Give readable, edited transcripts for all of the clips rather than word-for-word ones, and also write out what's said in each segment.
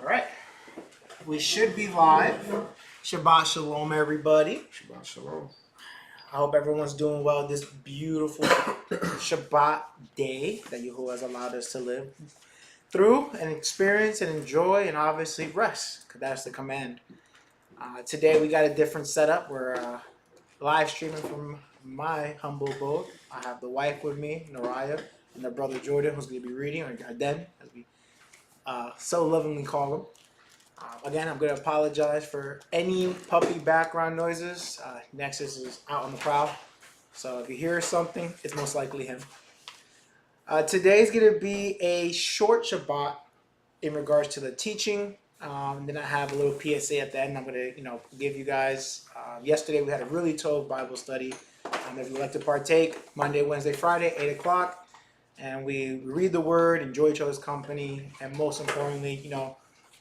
All right, we should be live. Shabbat Shalom, everybody. Shabbat shalom. I hope everyone's doing well this beautiful Shabbat day that Yahuwah has allowed us to live through and experience and enjoy and obviously rest, because that's the command. Today we got a different setup. We're live streaming from my humble abode. I have the wife with me, Naraya, and their brother Jordan, who's going to be reading, or Aden, as we so lovingly call him. Again, I'm going to apologize for any puppy background noises. Nexus is out on the prowl, so if you hear something, it's most likely him. Today's going to be a short Shabbat in regards to the teaching. Then I have a little PSA at the end. I'm going to, give you guys. Yesterday we had a really tough Bible study. If you'd like to partake, Monday, Wednesday, Friday, 8 o'clock, and we read the Word, enjoy each other's company, and most importantly,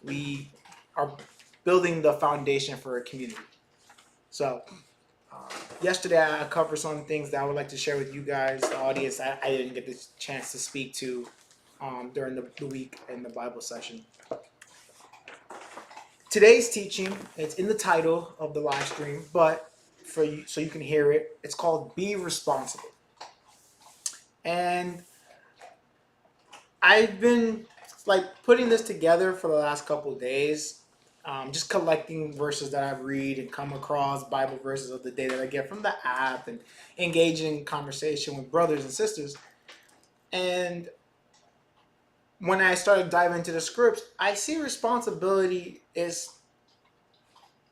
we are building the foundation for a community. So yesterday I covered some things that I would like to share with you guys, the audience. I didn't get the chance to speak to during the week in the Bible session. Today's teaching, it's in the title of the live stream, but for you, so you can hear it, it's called Be Responsible. And I've been putting this together for the last couple of days, just collecting verses that I read and come across Bible verses of the day that I get from the app and engaging in conversation with brothers and sisters. And when I started diving into the scripts, I see responsibility is,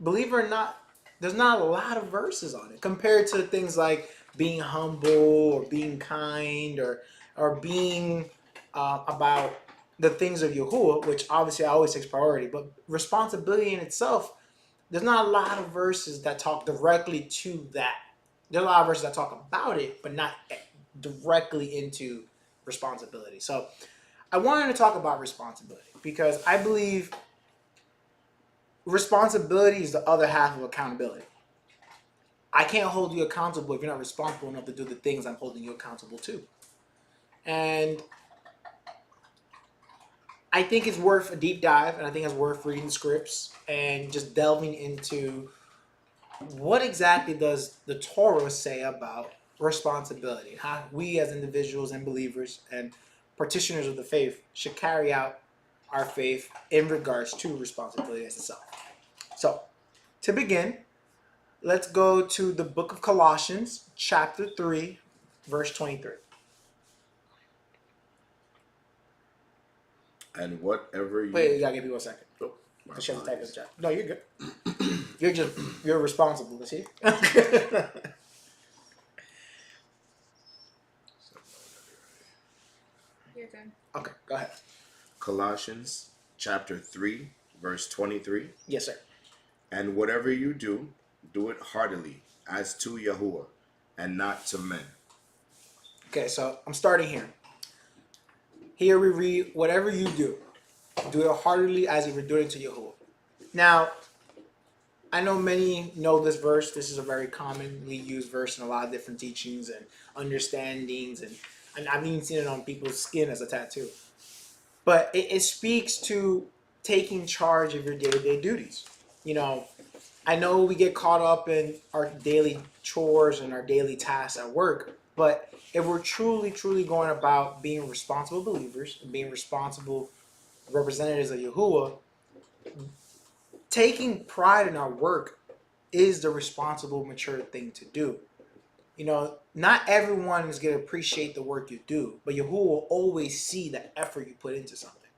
believe it or not, there's not a lot of verses on it compared to things like being humble or being kind or being about the things of Yahuwah, which obviously always takes priority. But responsibility in itself, there's not a lot of verses that talk directly to that. There are a lot of verses that talk about it, but not directly into responsibility. So I wanted to talk about responsibility because I believe responsibility is the other half of accountability. I can't hold you accountable if you're not responsible enough to do the things I'm holding you accountable to. And I think it's worth a deep dive, and I think it's worth reading scripts and just delving into what exactly does the Torah say about responsibility, how we as individuals and believers and practitioners of the faith should carry out our faith in regards to responsibility as itself. So, to begin, let's go to the book of Colossians, chapter 3, verse 23. And whatever you... Wait, you gotta give me 1 second. Oh, I should have typed in the chat. No, you're good. You're responsible, is he? You're good. Okay, go ahead. Colossians chapter 3, verse 23. Yes, sir. And whatever you do, do it heartily, as to Yahuwah, and not to men. Okay, so I'm starting here. Here we read, whatever you do it heartily as if you're doing it to Yahuwah. Now, I know many know this verse. This is a very commonly used verse in a lot of different teachings and understandings, and I've even seen it on people's skin as a tattoo. But it speaks to taking charge of your day-to-day duties. I know we get caught up in our daily chores and our daily tasks at work, but if we're truly, truly going about being responsible believers and being responsible representatives of Yahuwah, taking pride in our work is the responsible, mature thing to do. Not everyone is going to appreciate the work you do, but Yahuwah will always see the effort you put into something.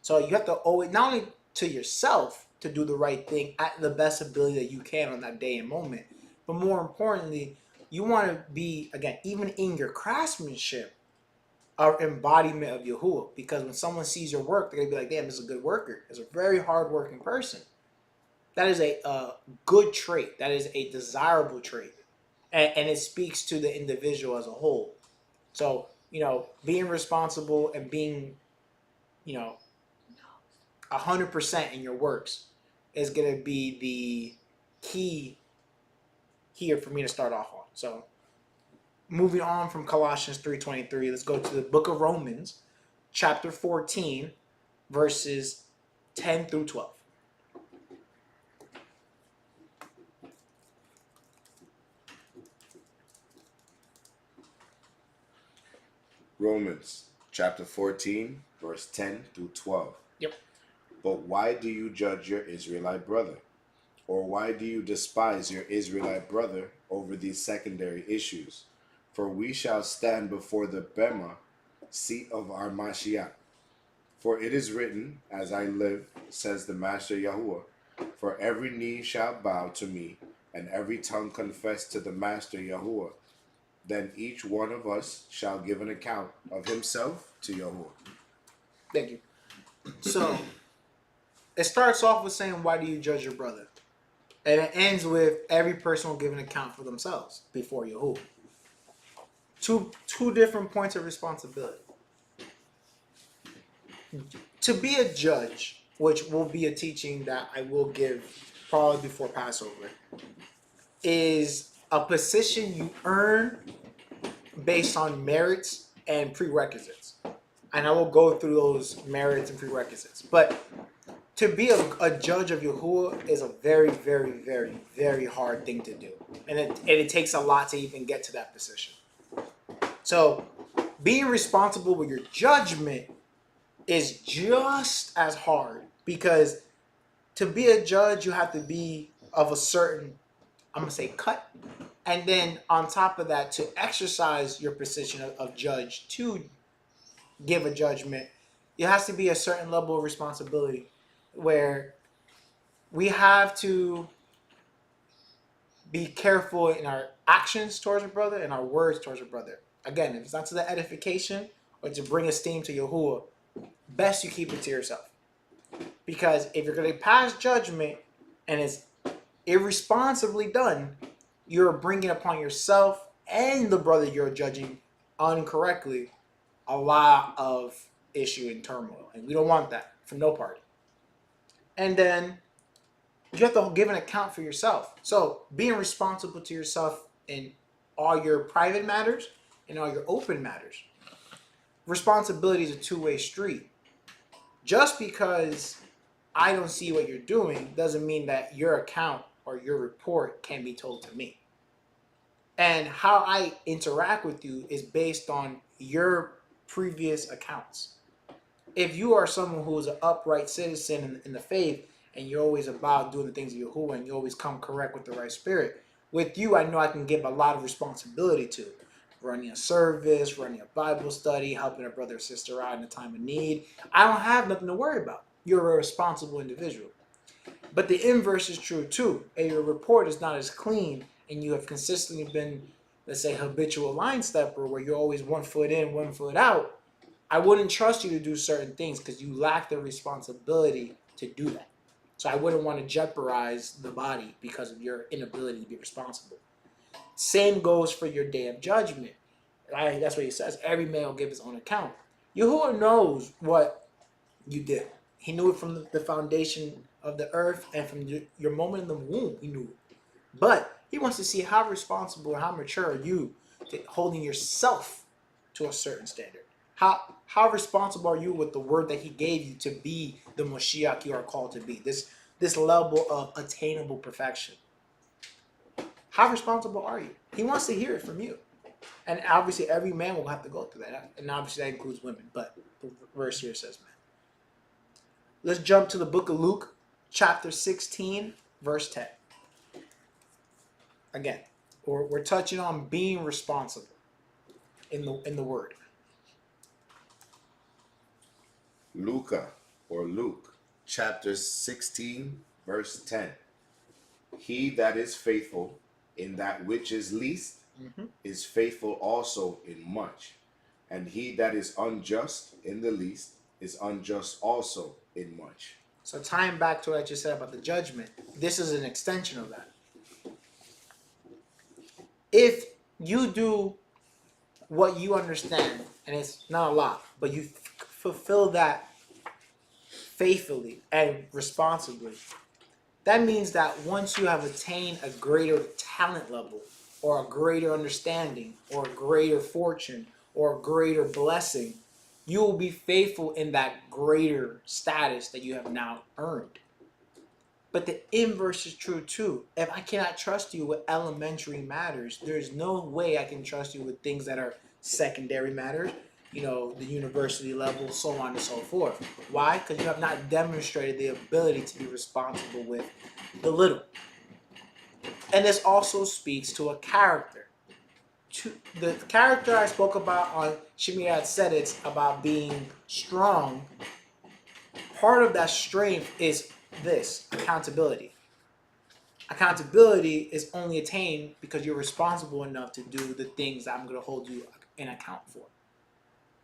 So you have to always, not only to yourself, to do the right thing at the best ability that you can on that day and moment, but more importantly, you want to be, again, even in your craftsmanship, an embodiment of Yahuwah. Because when someone sees your work, they're going to be like, damn, this is a good worker. It's a very hard-working person. That is a good trait. That is a desirable trait. And it speaks to the individual as a whole. So, being responsible and being, 100% in your works is going to be the key here for me to start off on. So, moving on from Colossians 3:23, let's go to the book of Romans, chapter 14, verses 10 through 12. Romans chapter 14, verse 10 through 12. Yep. But why do you judge your Israelite brother? Or why do you despise your Israelite brother over these secondary issues? For we shall stand before the Bema, seat of our Mashiach. For it is written, as I live, says the Master Yahuwah, for every knee shall bow to me, and every tongue confess to the Master Yahuwah. Then each one of us shall give an account of himself to Yahuwah. Thank you. So, it starts off with saying, why do you judge your brother? And it ends with every person will give an account for themselves before Yahuwah. Two different points of responsibility. To be a judge, which will be a teaching that I will give probably before Passover, is a position you earn based on merits and prerequisites. And I will go through those merits and prerequisites. But to be a judge of Yahuwah is a very, very, very, very hard thing to do. And it takes a lot to even get to that position. So being responsible with your judgment is just as hard, because to be a judge, you have to be of a certain, I'm going to say, cut. And then on top of that, to exercise your position of judge, to give a judgment, it has to be a certain level of responsibility where we have to be careful in our actions towards our brother and our words towards our brother. Again, if it's not to the edification or to bring esteem to Yahuwah, best you keep it to yourself. Because if you're going to pass judgment and it's irresponsibly done, you're bringing upon yourself and the brother you're judging incorrectly a lot of issue and turmoil. And we don't want that from no party. And then you have to give an account for yourself. So being responsible to yourself in all your private matters and all your open matters. Responsibility is a two-way street. Just because I don't see what you're doing doesn't mean that your account or your report can be told to me. And how I interact with you is based on your previous accounts. If you are someone who is an upright citizen in the faith, and you're always about doing the things of Yahuwah, and you always come correct with the right spirit, with you, I know I can give a lot of responsibility to. Running a service, running a Bible study, helping a brother or sister out in a time of need. I don't have nothing to worry about. You're a responsible individual. But the inverse is true too. If your report is not as clean, and you have consistently been, let's say, habitual line stepper, where you're always 1 foot in, 1 foot out, I wouldn't trust you to do certain things because you lack the responsibility to do that. So I wouldn't want to jeopardize the body because of your inability to be responsible. Same goes for your day of judgment. Right? That's what he says. Every man will give his own account. Yahuwah knows what you did. He knew it from the foundation of the earth, and from your moment in the womb, he knew it. But he wants to see how responsible or how mature are you to holding yourself to a certain standard. How responsible are you with the word that he gave you to be the Moshiach you are called to be? This level of attainable perfection. How responsible are you? He wants to hear it from you. And obviously every man will have to go through that. And obviously that includes women. But the verse here says men. Let's jump to the book of Luke, chapter 16, verse 10. Again, we're touching on being responsible in the word. Luke, chapter 16, verse 10. He that is faithful in that which is least is faithful also in much. And he that is unjust in the least is unjust also in much. So tying back to what I just said about the judgment, this is an extension of that. If you do what you understand, and it's not a lot, but you fulfill that faithfully and responsibly, that means that once you have attained a greater talent level, or a greater understanding, or a greater fortune, or a greater blessing, you will be faithful in that greater status that you have now earned. But the inverse is true too. If I cannot trust you with elementary matters, there's no way I can trust you with things that are secondary matters, the university level, so on and so forth. Why? Because you have not demonstrated the ability to be responsible with the little. And this also speaks to a character. The character I spoke about on Shimei said it's about being strong. Part of that strength is this accountability. Accountability is only attained because you're responsible enough to do the things that I'm going to hold you in account for.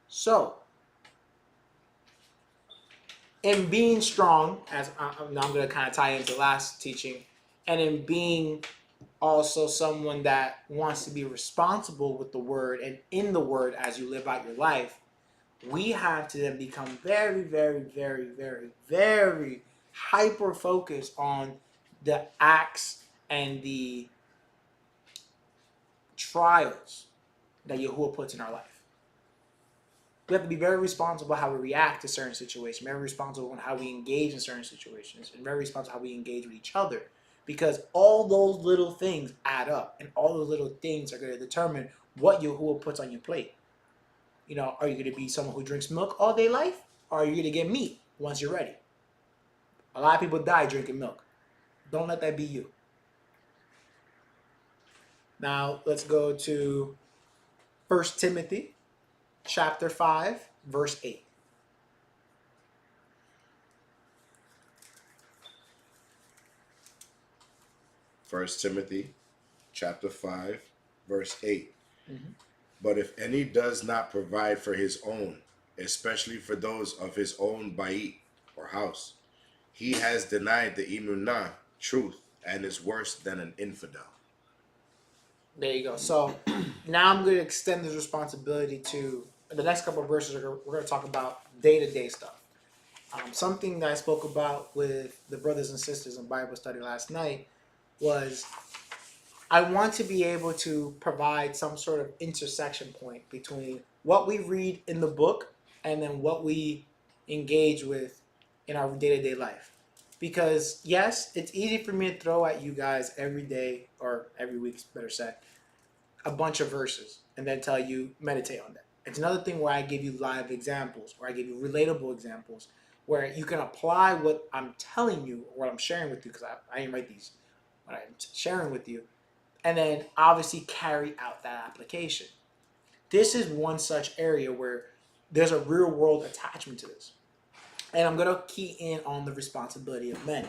So, in being strong, as I'm going to kind of tie into last teaching, and in being also someone that wants to be responsible with the word and in the word as you live out your life, we have to then become very, very, very, very, very hyper focused on the acts and the trials that Yahuwah puts in our life. We have to be very responsible how we react to certain situations, very responsible on how we engage in certain situations, and very responsible how we engage with each other. Because all those little things add up, and all those little things are going to determine what Yahuwah puts on your plate. Are you going to be someone who drinks milk all day life? Or are you going to get meat once you're ready? A lot of people die drinking milk. Don't let that be you. Now, let's go to 1 Timothy chapter 5, verse 8. First Timothy chapter 5, verse 8. Mm-hmm. But if any does not provide for his own, especially for those of his own bayit or house, he has denied the imunah, truth, and is worse than an infidel. There you go. So now I'm going to extend this responsibility to the next couple of verses. We're going to talk about day-to-day stuff. Something that I spoke about with the brothers and sisters in Bible study last night was I want to be able to provide some sort of intersection point between what we read in the book and then what we engage with in our day-to-day life. Because yes, it's easy for me to throw at you guys every day, or every week, better said, a bunch of verses and then tell you meditate on that. It's another thing where I give you live examples, or I give you relatable examples where you can apply what I'm telling you or what I'm sharing with you, because I didn't write these, what I'm sharing with you, and then obviously carry out that application. This is one such area where there's a real world attachment to this. And I'm going to key in on the responsibility of men.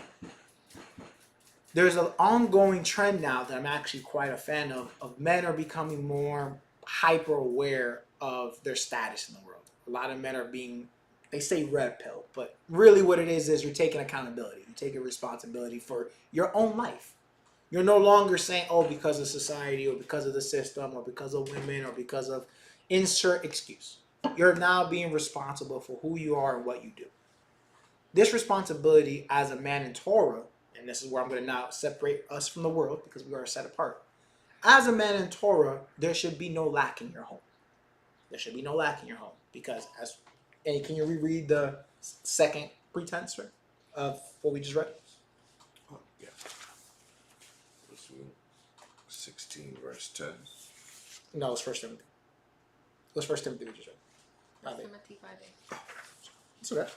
There's an ongoing trend now that I'm actually quite a fan of men are becoming more hyper aware of their status in the world. A lot of men are being, they say red pill, but really what it is you're taking accountability. You're taking responsibility for your own life. You're no longer saying, oh, because of society or because of the system or because of women or because of insert excuse. You're now being responsible for who you are and what you do. This responsibility as a man in Torah, and this is where I'm going to now separate us from the world because we are set apart. As a man in Torah, there should be no lack in your home. There should be no lack in your home because and can you reread the second pretense of what we just read? Oh, yeah. 16 verse 10. No, it's 1 Timothy. It was 1 Timothy we just read. 1 Timothy 5:8. It's okay.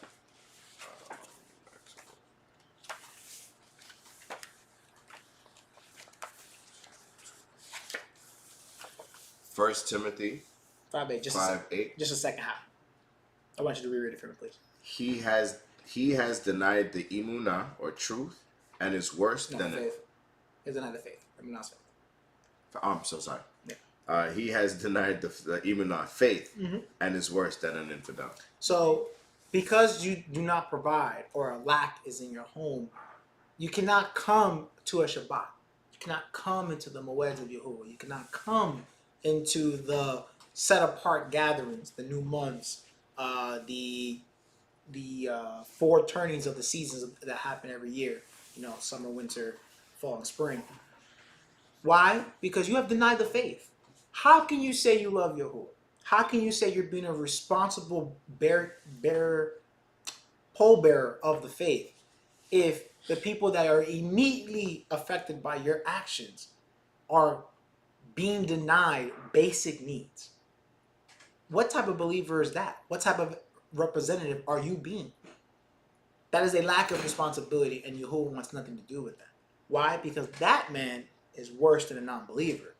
First Timothy 5:8. Just 5:8. Just a second half. I want you to reread it for me, please. He has denied the imunah or truth and is worse than faith. It's another faith. I mean, not faith. I'm so sorry. Yeah. He has denied the imunah, faith, and is worse than an infidel. So, because you do not provide or a lack is in your home, you cannot come to a Shabbat. You cannot come into the Moeds of Yahuwah. You cannot come into the set apart gatherings, the new months, the four turnings of the seasons that happen every year. Summer, winter, fall, and spring. Why? Because you have denied the faith. How can you say you love Yahuwah? How can you say you're being a responsible pole bearer of the faith if the people that are immediately affected by your actions are being denied basic needs? What type of believer is that? What type of representative are you being? That is a lack of responsibility, and Yahuwah wants nothing to do with that. Why? Because that man is worse than a non-believer.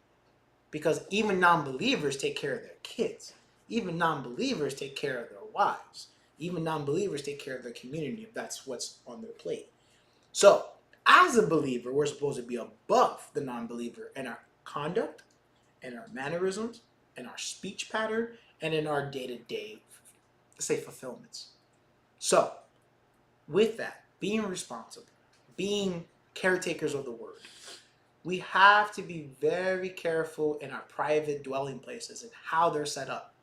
Because even non-believers take care of their kids. Even non-believers take care of their wives. Even non-believers take care of their community if that's what's on their plate. So, as a believer, we're supposed to be above the non-believer in our conduct, in our mannerisms, in our speech pattern, and in our day-to-day, say, fulfillments. So, with that, being responsible, being caretakers of the word, we have to be very careful in our private dwelling places and how they're set up.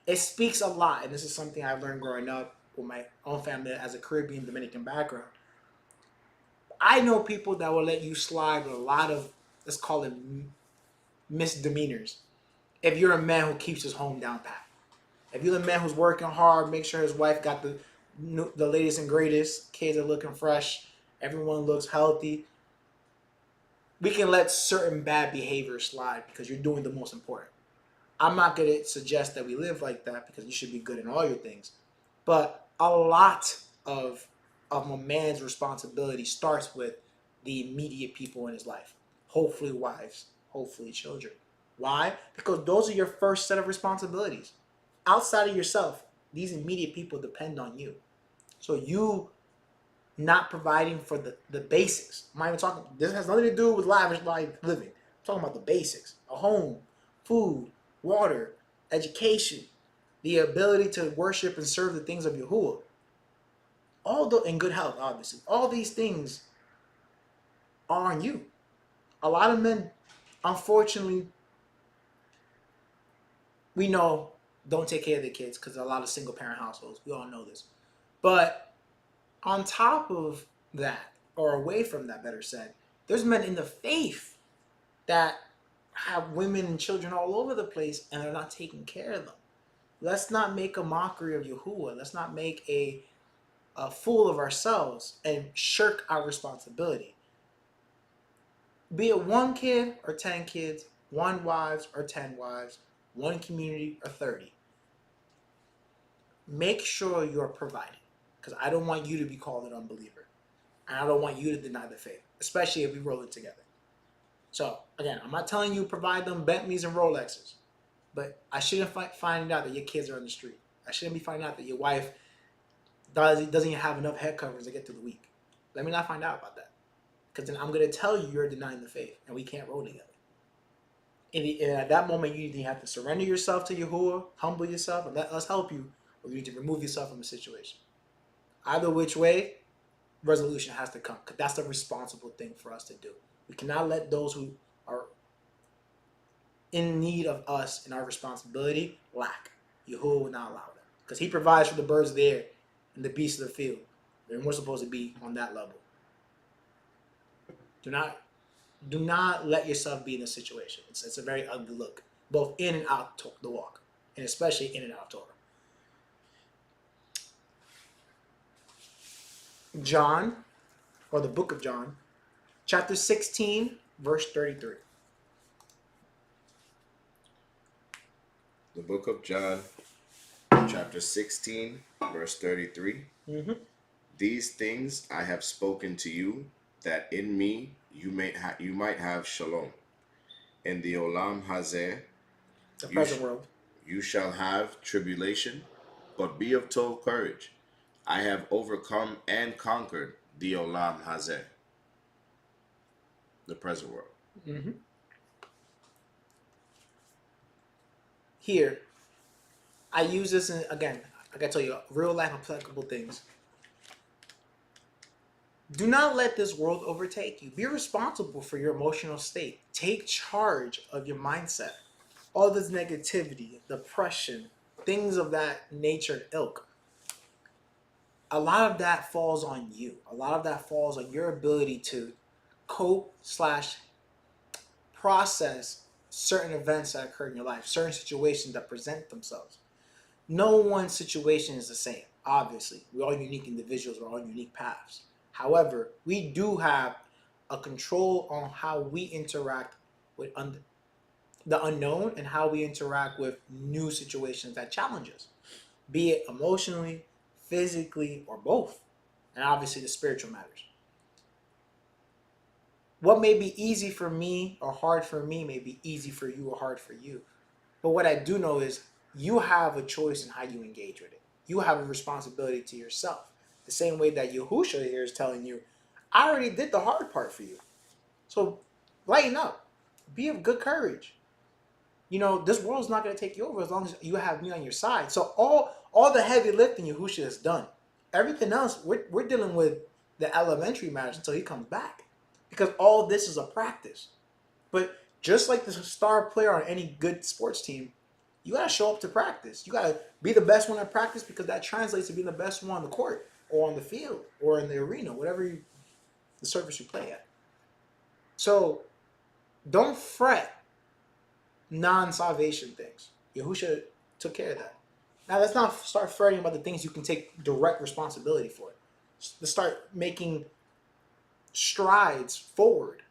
It speaks a lot, and this is something I've learned growing up with my own family as a Caribbean Dominican background. I know people that will let you slide with a lot of, let's call it misdemeanors, if you're a man who keeps his home down pat. If you're a man who's working hard, make sure his wife got the latest and greatest, kids are looking fresh, everyone looks healthy, we can let certain bad behavior slide because you're doing the most important. I'm not going to suggest that we live like that because you should be good in all your things. But a lot of a man's responsibility starts with the immediate people in his life. Hopefully wives, hopefully children. Why? Because those are your first set of responsibilities. Outside of yourself, these immediate people depend on you. So you not providing for the basics. I'm not even talking, this has nothing to do with lavish life living. I'm talking about the basics. A home, food, water, education, the ability to worship and serve the things of Yahuwah. And good health, obviously. All these things are on you. A lot of men, unfortunately, we know don't take care of their kids because a lot of single parent households. We all know this. But on top of that, or away from that, better said, there's men in the faith that have women and children all over the place and they're not taking care of them. Let's not make a mockery of Yahuwah. Let's not make a fool of ourselves and shirk our responsibility. Be it 1 kid or 10 kids, 1 wives or 10 wives, 1 community or 30. Make sure you're providing, because I don't want you to be called an unbeliever. And I don't want you to deny the faith, especially if we roll it together. So, again, I'm not telling you provide them Bentleys and Rolexes, but I shouldn't find out that your kids are on the street. I shouldn't be finding out that your wife doesn't even have enough head coverings to get through the week. Let me not find out about that, because then I'm going to tell you you're denying the faith, and we can't roll together. And at that moment, you either have to surrender yourself to Yahuwah, humble yourself, and let us help you, or you need to remove yourself from the situation. Either which way, resolution has to come, because that's the responsible thing for us to do. We cannot let those who are in need of us and our responsibility lack. Yahuwah will not allow that, because he provides for the birds of the air and the beasts of the field, and we're supposed to be on that level. Do not let yourself be in this situation. It's a very ugly look, both in and out the walk, and especially in and out Torah. John, or the book of John, chapter 16, verse 33. The book of John, chapter 16, verse 33. Mm-hmm. These things I have spoken to you, that in me you might have shalom. In the olam hazeh, The present world. you shall have tribulation, but be of full courage. I have overcome and conquered the olam hazeh, the present world. Mm-hmm. Here, I use this in, again, I gotta tell you, real life applicable things. Do not let this world overtake you. Be responsible for your emotional state. Take charge of your mindset. All this negativity, depression, things of that nature and ilk, a lot of that falls on you. A lot of that falls on your ability to cope / process certain events that occur in your life, certain situations that present themselves. No one situation is the same. Obviously, we're all unique individuals. We're all unique paths. However, we do have a control on how we interact with the unknown and how we interact with new situations that challenge us, be it emotionally, physically, or both. And obviously, the spiritual matters. What may be easy for me or hard for me may be easy for you or hard for you. But what I do know is you have a choice in how you engage with it. You have a responsibility to yourself. The same way that Yahusha here is telling you, I already did the hard part for you. So lighten up. Be of good courage. This world's not going to take you over as long as you have me on your side. So all the heavy lifting Yahusha has done. Everything else, we're dealing with the elementary matters until he comes back. Because all this is a practice. But just like the star player on any good sports team, you got to show up to practice. You got to be the best one at practice because that translates to being the best one on the court or on the field or in the arena, the surface you play at. So don't fret non-salvation things. Yahusha took care of that. Now let's not start fretting about the things you can take direct responsibility for. Let's start making strides forward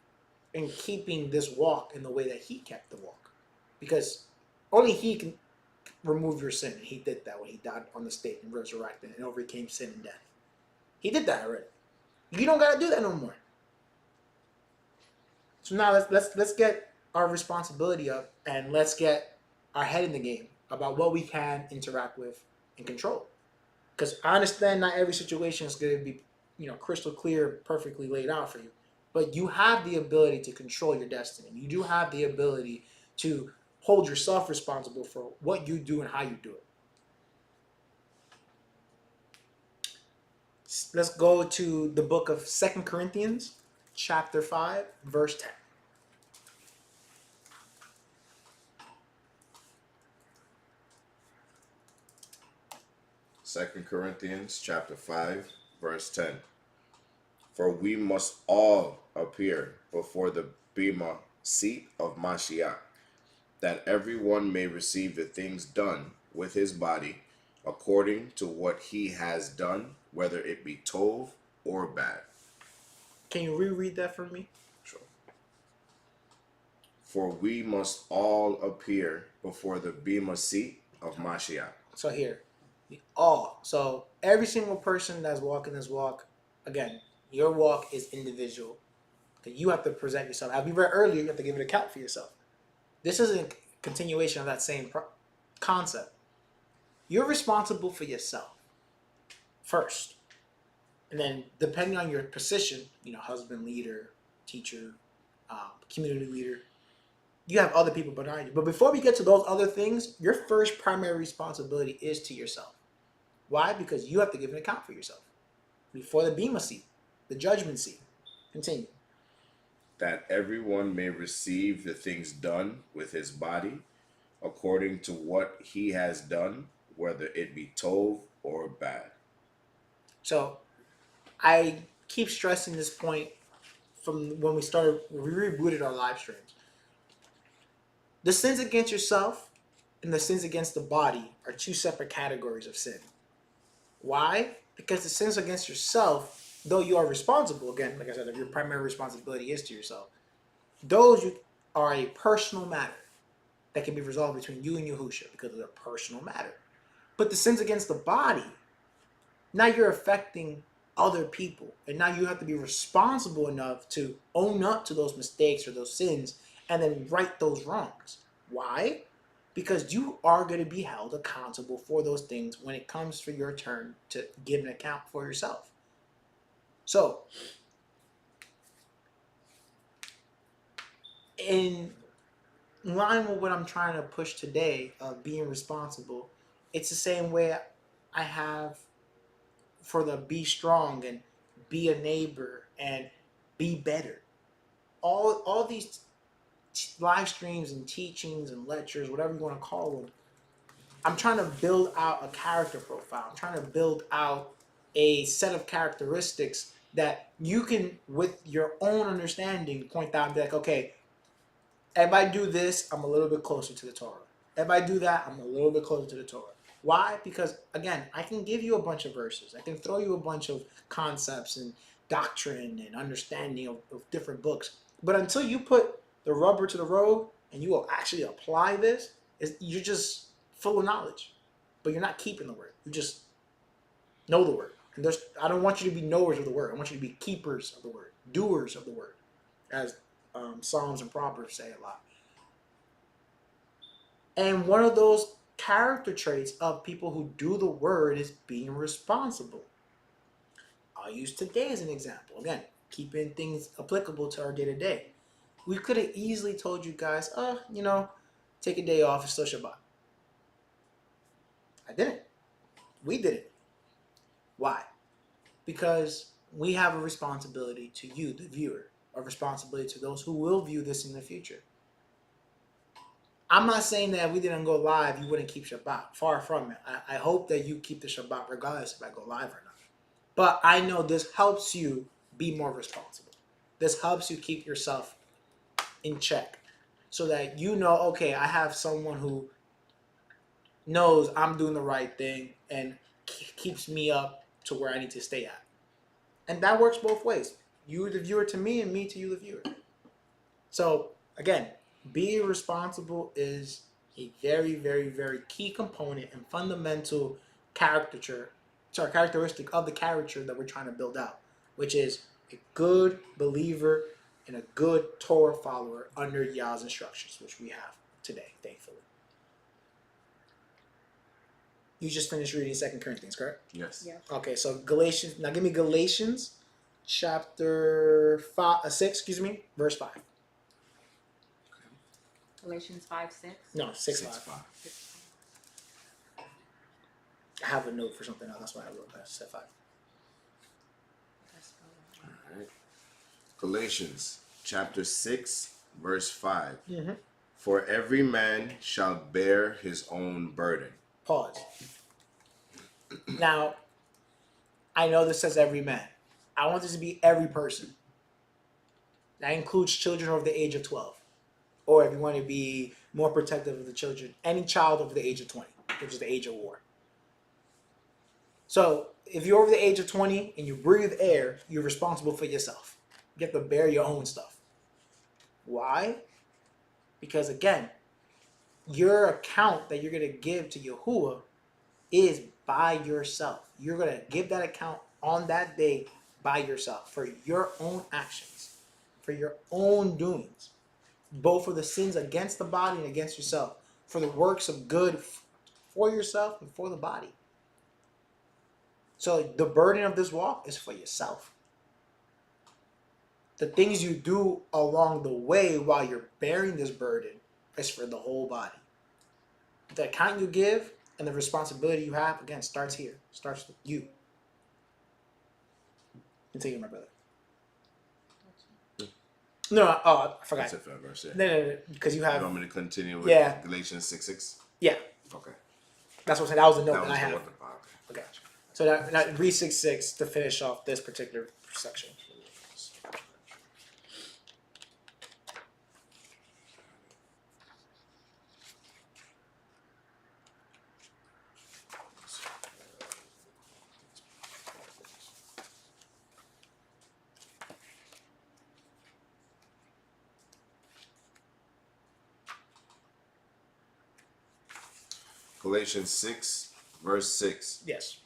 and keeping this walk in the way that he kept the walk. Because only he can remove your sin. And he did that when he died on the stake and resurrected and overcame sin and death. He did that already. You don't got to do that no more. So now let's get our responsibility up and let's get our head in the game about what we can interact with and control. Because I understand not every situation is going to be, crystal clear, perfectly laid out for you. But you have the ability to control your destiny. You do have the ability to hold yourself responsible for what you do and how you do it. Let's go to the book of 2 Corinthians, chapter 5, verse 10. Second Corinthians chapter 5, verse 10. For we must all appear before the Bema seat of Mashiach, that everyone may receive the things done with his body according to what he has done, whether it be tov or bad. Can you reread that for me? Sure. For we must all appear before the Bema seat of Mashiach. So here, all. So every single person that's walking this walk, again, your walk is individual. You have to present yourself. As we read earlier, you have to give an account for yourself. This is a continuation of that same concept. You're responsible for yourself first. And then depending on your position, husband, leader, teacher, community leader, you have other people behind you. But before we get to those other things, your first primary responsibility is to yourself. Why? Because you have to give an account for yourself before the Bema seat, the judgment seat. Continue. That everyone may receive the things done with his body according to what he has done, whether it be tov or bad. So I keep stressing this point from when we rebooted our live streams. The sins against yourself and the sins against the body are two separate categories of sin. Why? Because the sins against yourself, though you are responsible, again, like I said, if your primary responsibility is to yourself, those are a personal matter that can be resolved between you and Yahusha because of a personal matter. But the sins against the body, now you're affecting other people. And now you have to be responsible enough to own up to those mistakes or those sins and then right those wrongs. Why? Because you are going to be held accountable for those things when it comes for your turn to give an account for yourself. So, in line with what I'm trying to push today of being responsible, it's the same way I have for the be strong and be a neighbor and be better. All these live streams and teachings and lectures, whatever you want to call them, I'm trying to build out a character profile. I'm trying to build out a set of characteristics that you can, with your own understanding, point out and be like, okay, If I do this, I'm a little bit closer to the Torah. If I do that, I'm a little bit closer to the Torah. Why? Because, again, I can give you a bunch of verses. I can throw you a bunch of concepts and doctrine and understanding of different books. But until you put the rubber to the road and you will actually apply this, you're just full of knowledge. But you're not keeping the word. You just know the word. And I don't want you to be knowers of the word. I want you to be keepers of the word, doers of the word, as Psalms and Proverbs say a lot. And one of those character traits of people who do the word is being responsible. I'll use today as an example. Again, keeping things applicable to our day to day. We could have easily told you guys, take a day off, it's still Shabbat. I didn't. We didn't. Why? Because we have a responsibility to you, the viewer, a responsibility to those who will view this in the future. I'm not saying that if we didn't go live, you wouldn't keep Shabbat. Far from it. I hope that you keep the Shabbat regardless if I go live or not. But I know this helps you be more responsible. This helps you keep yourself in check so that you know, okay, I have someone who knows I'm doing the right thing and keeps me up to where I need to stay at. And that works both ways. You, the viewer, to me, and me to you, the viewer. So, again, being responsible is a very, very, very key component and fundamental characteristic of the character that we're trying to build out, which is a good believer and a good Torah follower under Yah's instructions, which we have today, thankfully. You just finished reading 2 Corinthians, correct? Yes. Yeah. Okay, so Galatians. Now give me Galatians, chapter 6. Verse 5. Galatians 5:6. No, 6:5. 6:5. I have a note for something else. That's why I wrote that. 5. All right. Galatians chapter 6, verse 5. Mm-hmm. For every man shall bear his own burden. Pause. Now, I know this says every man. I want this to be every person. That includes children over the age of 12. Or if you want to be more protective of the children, any child over the age of 20, which is the age of war. So, if you're over the age of 20 and you breathe air, you're responsible for yourself. You have to bear your own stuff. Why? Because again, your account that you're going to give to Yahuwah is by yourself. You're going to give that account on that day by yourself for your own actions, for your own doings, both for the sins against the body and against yourself, for the works of good for yourself and for the body. So the burden of this walk is for yourself. The things you do along the way while you're bearing this burden is for the whole body. The account you give and the responsibility you have, again, starts here. Starts with you. Continue, my brother. No, I forgot. That's it for that verse. Yeah. No, because you have. You want me to continue with Galatians 6:6? Yeah. Okay. That's what I'm saying. That was the note that I the have. one. Okay. Okay. So that read 6:6 to finish off this particular section. Galatians 6, verse 6. Yes.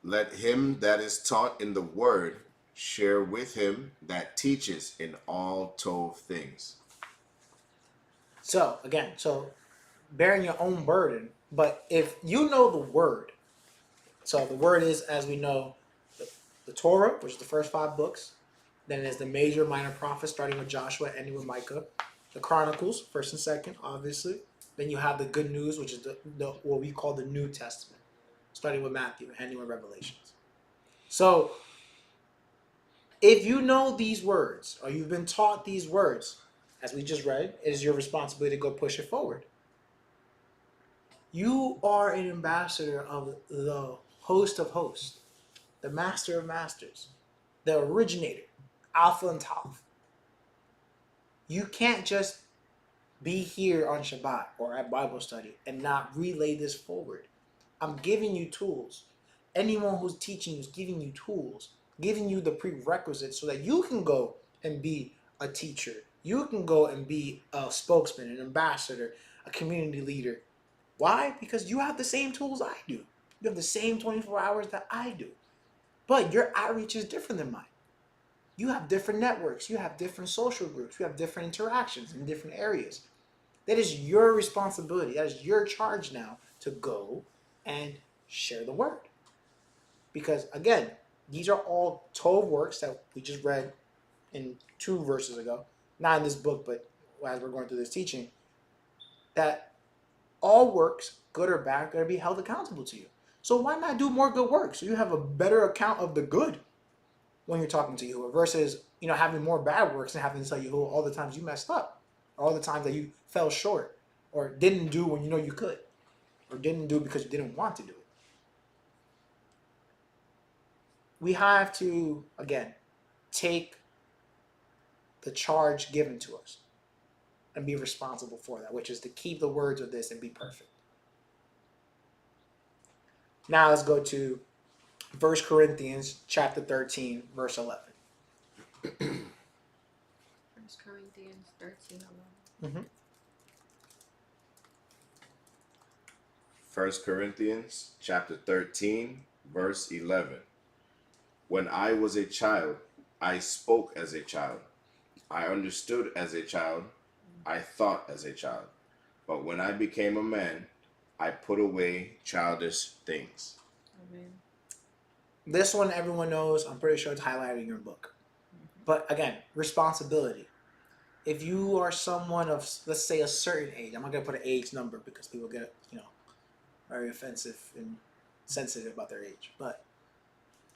Let him that is taught in the word share with him that teaches in all tov things. So, again, bearing your own burden, but if you know the word, so the word is, as we know, the Torah, which is the first 5 books, then there's the major, minor prophets, starting with Joshua, ending with Micah, the Chronicles, 1st and 2nd, obviously. Then you have the Good News, which is the what we call the New Testament, starting with Matthew, ending with Revelations. So, if you know these words, or you've been taught these words, as we just read, it is your responsibility to go push it forward. You are an ambassador of the host of hosts, the master of masters, the originator, Alpha and Tav. You can't just be here on Shabbat or at Bible study and not relay this forward. I'm giving you tools. Anyone who's teaching you is giving you tools, giving you the prerequisites so that you can go and be a teacher. You can go and be a spokesman, an ambassador, a community leader. Why? Because you have the same tools I do. You have the same 24 hours that I do. But your outreach is different than mine. You have different networks. You have different social groups. You have different interactions in different areas. That is your responsibility. That is your charge now to go and share the word. Because again, these are all 12 works that we just read in 2 verses ago. Not in this book, but as we're going through this teaching, that all works, good or bad, are going to be held accountable to you. So why not do more good works so you have a better account of the good when you're talking to Yahuwah versus having more bad works and having to tell Yahuwah all the times you messed up, all the times that you fell short or didn't do when you know you could, or didn't do because you didn't want to do it. We have to, again, take the charge given to us and be responsible for that, which is to keep the words of this and be perfect. Now let's go to 1 Corinthians chapter 13, verse 11. 1 Corinthians 13:11. 1 Corinthians chapter 13, verse 11. When I was a child, I spoke as a child. I understood as a child. I thought as a child. But when I became a man, I put away childish things. Amen. This one everyone knows. I'm pretty sure it's highlighted in your book. But again, responsibility. If you are someone of, let's say, a certain age, I'm not going to put an age number because people get, very offensive and sensitive about their age. But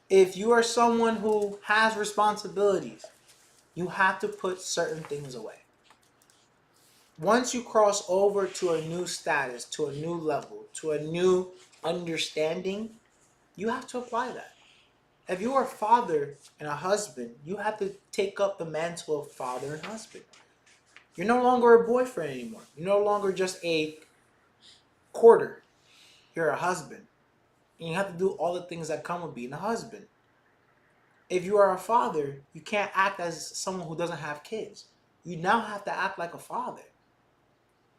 if you are someone who has responsibilities, you have to put certain things away. Once you cross over to a new status, to a new level, to a new understanding, you have to apply that. If you are a father and a husband, you have to take up the mantle of father and husband. You're no longer a boyfriend anymore. You're no longer just a quarter. You're a husband. And you have to do all the things that come with being a husband. If you are a father, you can't act as someone who doesn't have kids. You now have to act like a father.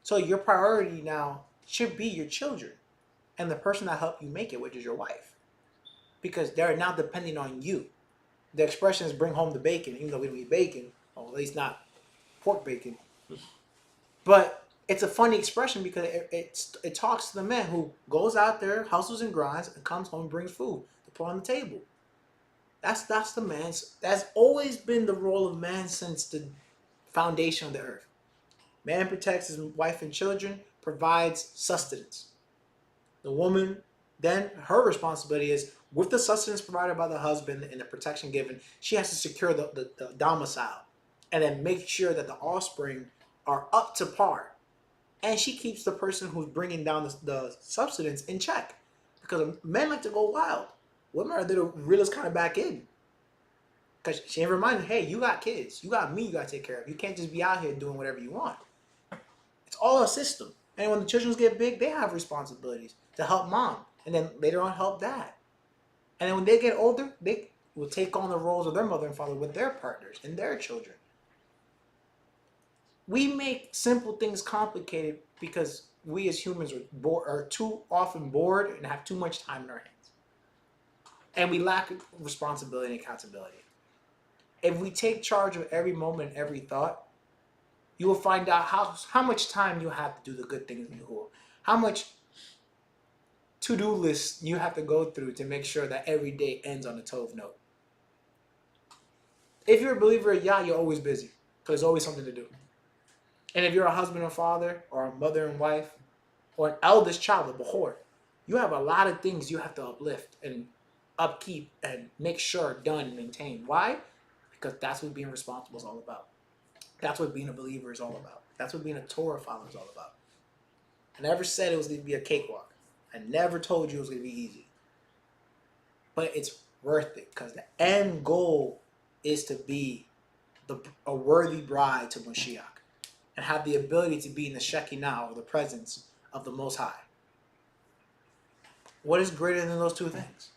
So your priority now should be your children and the person that helped you make it, which is your wife. Because they're now depending on you. The expression is bring home the bacon, even though we don't eat bacon, or at least not pork bacon. But it's a funny expression because it talks to the man who goes out there, hustles and grinds, and comes home and brings food to put on the table. That's the man's. That's always been the role of man since the foundation of the earth. Man protects his wife and children, provides sustenance. The woman, then her responsibility is, with the sustenance provided by the husband and the protection given, she has to secure the domicile and then make sure that the offspring are up to par. And she keeps the person who's bringing down the substance in check. Because men like to go wild. Women are there to reel us kind of back in. Because she ain't reminded, hey, you got kids. You got me you got to take care of. You can't just be out here doing whatever you want. It's all a system. And when the children get big, they have responsibilities to help mom. And then later on help dad. And then when they get older, they will take on the roles of their mother and father with their partners and their children. We make simple things complicated because we as humans are too often bored and have too much time in our hands. And we lack responsibility and accountability. If we take charge of every moment, every thought, you will find out how much time you have to do the good things in Yahuwah. How much to-do lists you have to go through to make sure that every day ends on a Tov note. If you're a believer in Yah, you're always busy because there's always something to do. And if you're a husband and father, or a mother and wife, or an eldest child, a Behor, you have a lot of things you have to uplift and upkeep and make sure done and maintained. Why? Because that's what being responsible is all about. That's what being a believer is all about. That's what being a Torah follower is all about. I never said it was going to be a cakewalk. I never told you it was going to be easy. But it's worth it because the end goal is to be a worthy bride to Mashiach. and have the ability to be in the Shekinah, or the presence of the Most High. What is greater than those two things?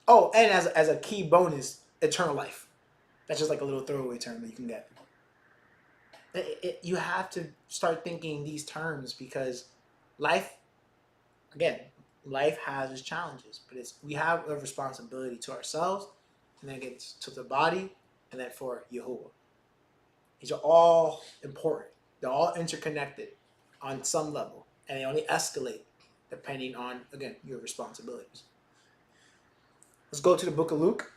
Oh, and as a key bonus, eternal life. That's just like a little throwaway term that you can get. You have to start thinking these terms, because life, again, life has its challenges, but we have a responsibility to ourselves, and then it gets to the body, and then for Yahuwah. These are all important. They're all interconnected on some level, and they only escalate depending on, again, your responsibilities. Let's go to the book of Luke,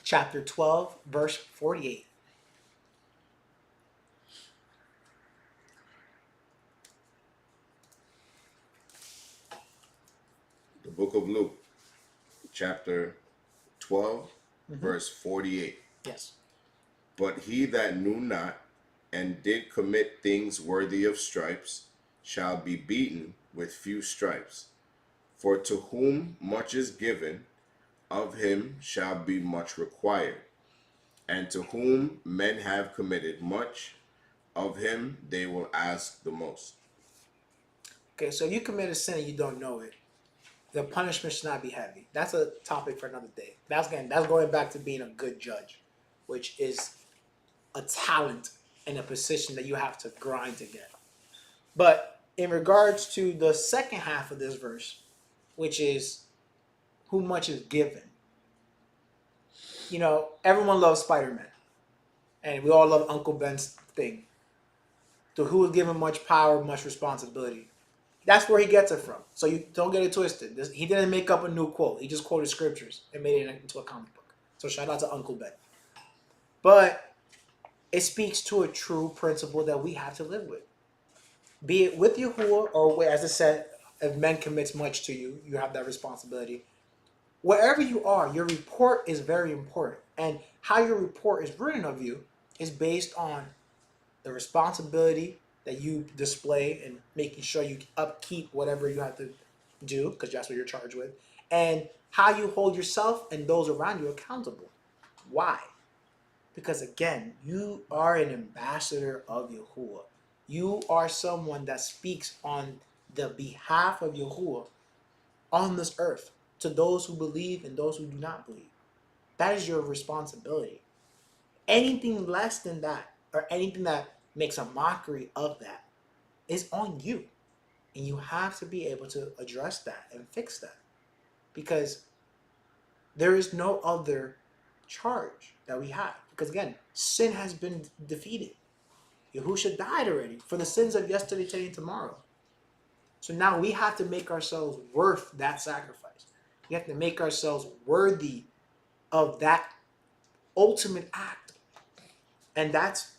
chapter 12, verse 48. The book of Luke, chapter 12, verse 48. Yes. But he that knew not and did commit things worthy of stripes shall be beaten with few stripes. For to whom much is given, of him shall be much required. And to whom men have committed much, of him they will ask the most. Okay, so if you commit a sin and you don't know it, the punishment should not be heavy. That's a topic for another day. That's going back to being a good judge, which is a talent and a position that you have to grind to get. But in regards to the second half of this verse, which is who much is given, everyone loves Spider-Man, and we all love Uncle Ben's thing. To who is given much power, much responsibility. That's where he gets it from. So you don't get it twisted. He didn't make up a new quote. He just quoted scriptures and made it into a comic book. So shout out to Uncle Ben. But it speaks to a true principle that we have to live with. Be it with Yahuwah, or as I said, if men commits much to you, you have that responsibility. Wherever you are, your report is very important. And how your report is written of you is based on the responsibility that you display and making sure you upkeep whatever you have to do, because that's what you're charged with, and how you hold yourself and those around you accountable. Why? Because again, you are an ambassador of Yahuwah. You are someone that speaks on the behalf of Yahuwah on this earth to those who believe and those who do not believe. That is your responsibility. Anything less than that, or anything that makes a mockery of that, is on you. And you have to be able to address that and fix that. Because there is no other charge that we have. Because again, sin has been defeated. Yahusha died already for the sins of yesterday, today, and tomorrow. So now we have to make ourselves worth that sacrifice. We have to make ourselves worthy of that ultimate act. And that's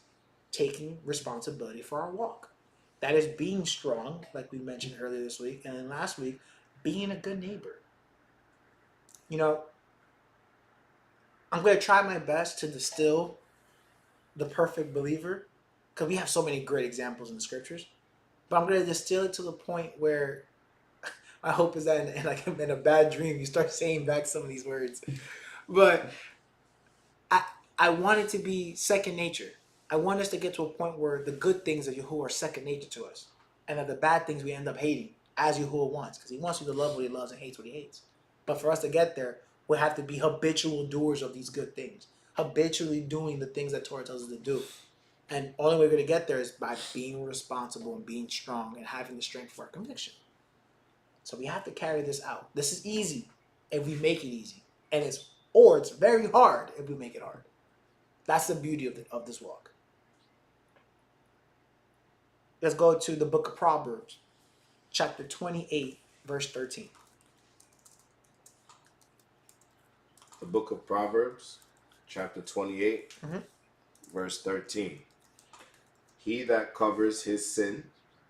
taking responsibility for our walk. That is being strong, like we mentioned earlier this week, and then last week, being a good neighbor. I'm going to try my best to distill the perfect believer, because we have so many great examples in the scriptures, but I'm going to distill it to the point where my hope is that in a bad dream, you start saying back some of these words. But I want it to be second nature. I want us to get to a point where the good things of Yahuwah are second nature to us, and that the bad things we end up hating, as Yahuwah wants, because he wants you to love what he loves and hates what he hates. But for us to get there, we have to be habitual doers of these good things, habitually doing the things that Torah tells us to do. And only way we're going to get there is by being responsible and being strong and having the strength for our conviction. So we have to carry this out. This is easy if we make it easy, and it's very hard if we make it hard. That's the beauty of this walk. Let's go to the book of Proverbs, chapter 28, verse 13. The book of Proverbs, chapter 28, verse 13. He that covers his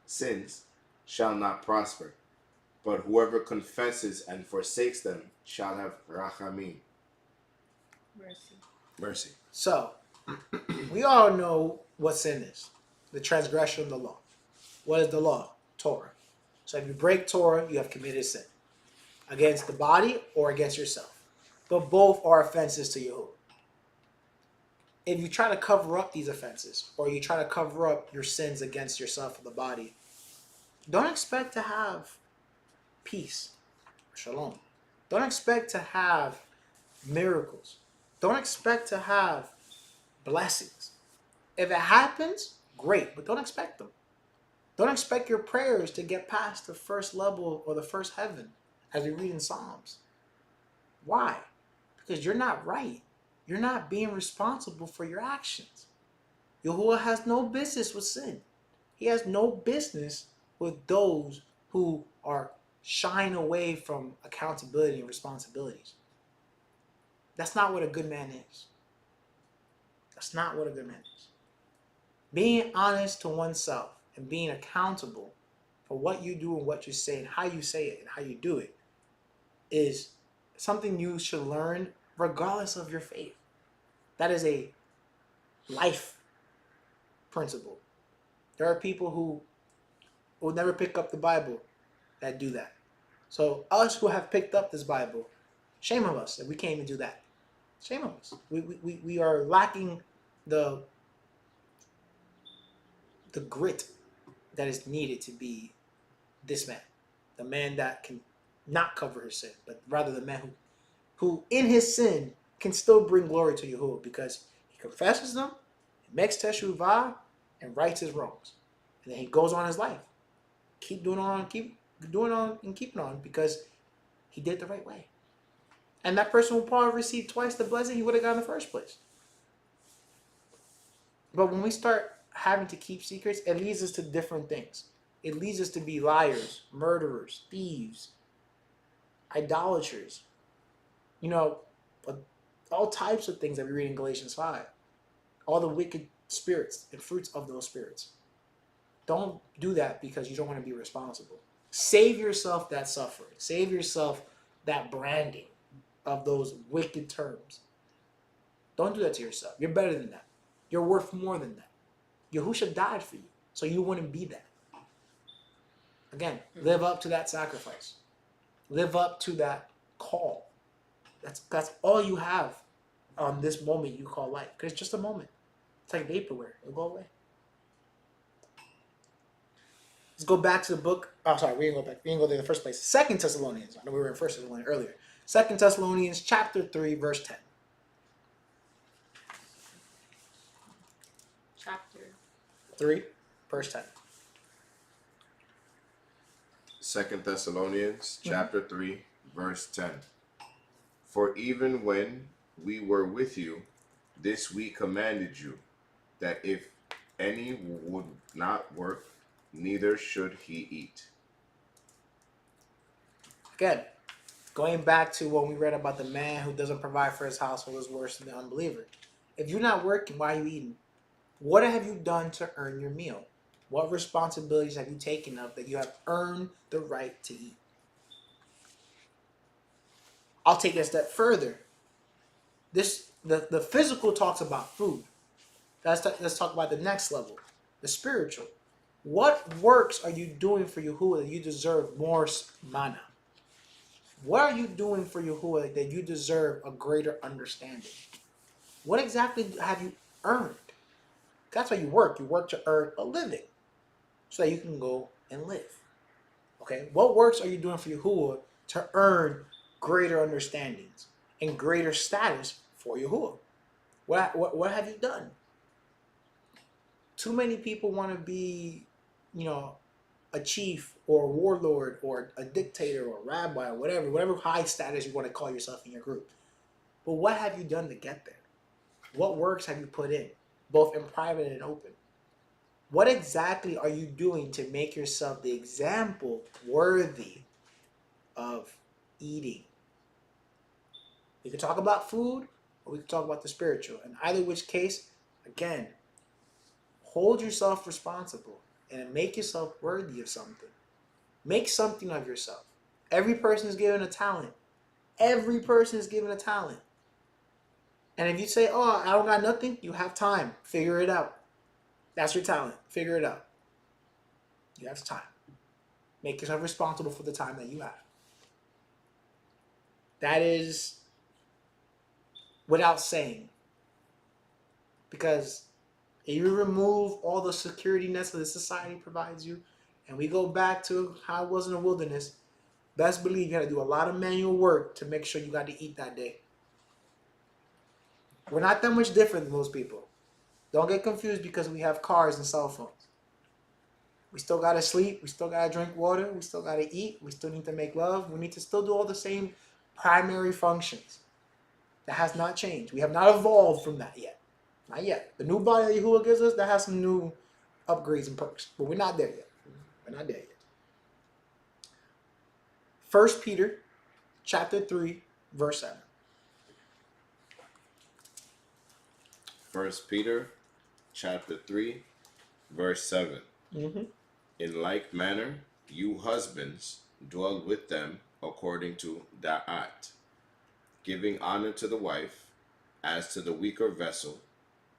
sins shall not prosper, but whoever confesses and forsakes them shall have rachamim. Mercy. So, we all know what sin is. The transgression of the law. What is the law? Torah. So if you break Torah, you have committed sin. Against the body or against yourself. But both are offenses to Yahuwah. if you try to cover up these offenses, or you try to cover up your sins against yourself or the body, don't expect to have peace, shalom. Don't expect to have miracles. Don't expect to have blessings. If it happens, great, but don't expect them. Don't expect your prayers to get past the first level or the first heaven, as we read in Psalms. Why? Because you're not right. You're not being responsible for your actions. Yahuwah has no business with sin. He has no business with those who are shying away from accountability and responsibilities. That's not what a good man is. That's not what a good man is. Being honest to oneself and being accountable for what you do and what you say and how you say it and how you do it is something you should learn regardless of your faith. That is a life principle. There are people who will never pick up the Bible that do that. So us who have picked up this Bible, shame of us that we can't even do that. Shame of us. We are lacking the grit that is needed to be this man. The man that can not cover his sin, but rather the man who in his sin can still bring glory to Yahuwah because he confesses them, makes teshuvah, and rights his wrongs. And then he goes on his life. Keep doing on and keeping on because he did the right way. And that person will probably receive twice the blessing he would have got in the first place. But when we start having to keep secrets, it leads us to different things. It leads us to be liars, murderers, thieves, idolaters. All types of things that we read in Galatians 5. All the wicked spirits and fruits of those spirits. Don't do that because you don't want to be responsible. Save yourself that suffering. Save yourself that branding of those wicked terms. Don't do that to yourself. You're better than that. You're worth more than that. Yahusha died for you, so you wouldn't be that. Again, live up to that sacrifice. Live up to that call. That's all you have on this moment you call life. Because it's just a moment. It's like vaporware. It'll go away. Let's go back to the book. Oh, sorry, we didn't go back. We didn't go there in the first place. 2 Thessalonians. I know we were in 1 Thessalonians earlier. 2 Thessalonians chapter 3, verse 10. Chapter 3, verse 10. 2 Thessalonians chapter 3, verse 10. For even when we were with you, this we commanded you, that if any would not work, neither should he eat. Again, going back to when we read about the man who doesn't provide for his household is worse than the unbeliever. If you're not working, why are you eating? What have you done to earn your meal? What responsibilities have you taken up that you have earned the right to eat? I'll take it a step further. The physical talks about food. Let's talk about the next level, the spiritual. What works are you doing for Yahuwah that you deserve more manna? What are you doing for Yahuwah that you deserve a greater understanding? What exactly have you earned? That's why you work. You work to earn a living so that you can go and live. Okay? What works are you doing for Yahuwah to earn greater understandings and greater status for Yahuwah? What have you done? Too many people want to be, a chief or a warlord or a dictator or a rabbi or whatever high status you want to call yourself in your group. But what have you done to get there? What works have you put in, both in private and open? What exactly are you doing to make yourself the example worthy of eating? We can talk about food or we can talk about the spiritual. In either which case, again, hold yourself responsible and make yourself worthy of something. Make something of yourself. Every person is given a talent. Every person is given a talent. And if you say, oh, I don't got nothing, you have time. Figure it out. That's your talent. Figure it out. You have time. Make yourself responsible for the time that you have. That is, without saying, Because if you remove all the security nets that the society provides you, and we go back to how it was in the wilderness, best believe you had to do a lot of manual work to make sure you got to eat that day. We're not that much different than most people. Don't get confused because we have cars and cell phones. We still gotta sleep. We still gotta drink water. We still gotta eat. We still need to make love. We need to still do all the same primary functions. That has not changed. We have not evolved from that yet. Not yet. The new body that Yahuwah gives us, that has some new upgrades and perks. But we're not there yet. We're not there yet. 1 Peter chapter 3, verse 7. 1 Peter chapter 3, verse 7. Mm-hmm. In like manner, you husbands dwell with them according to Da'at, giving honor to the wife as to the weaker vessel,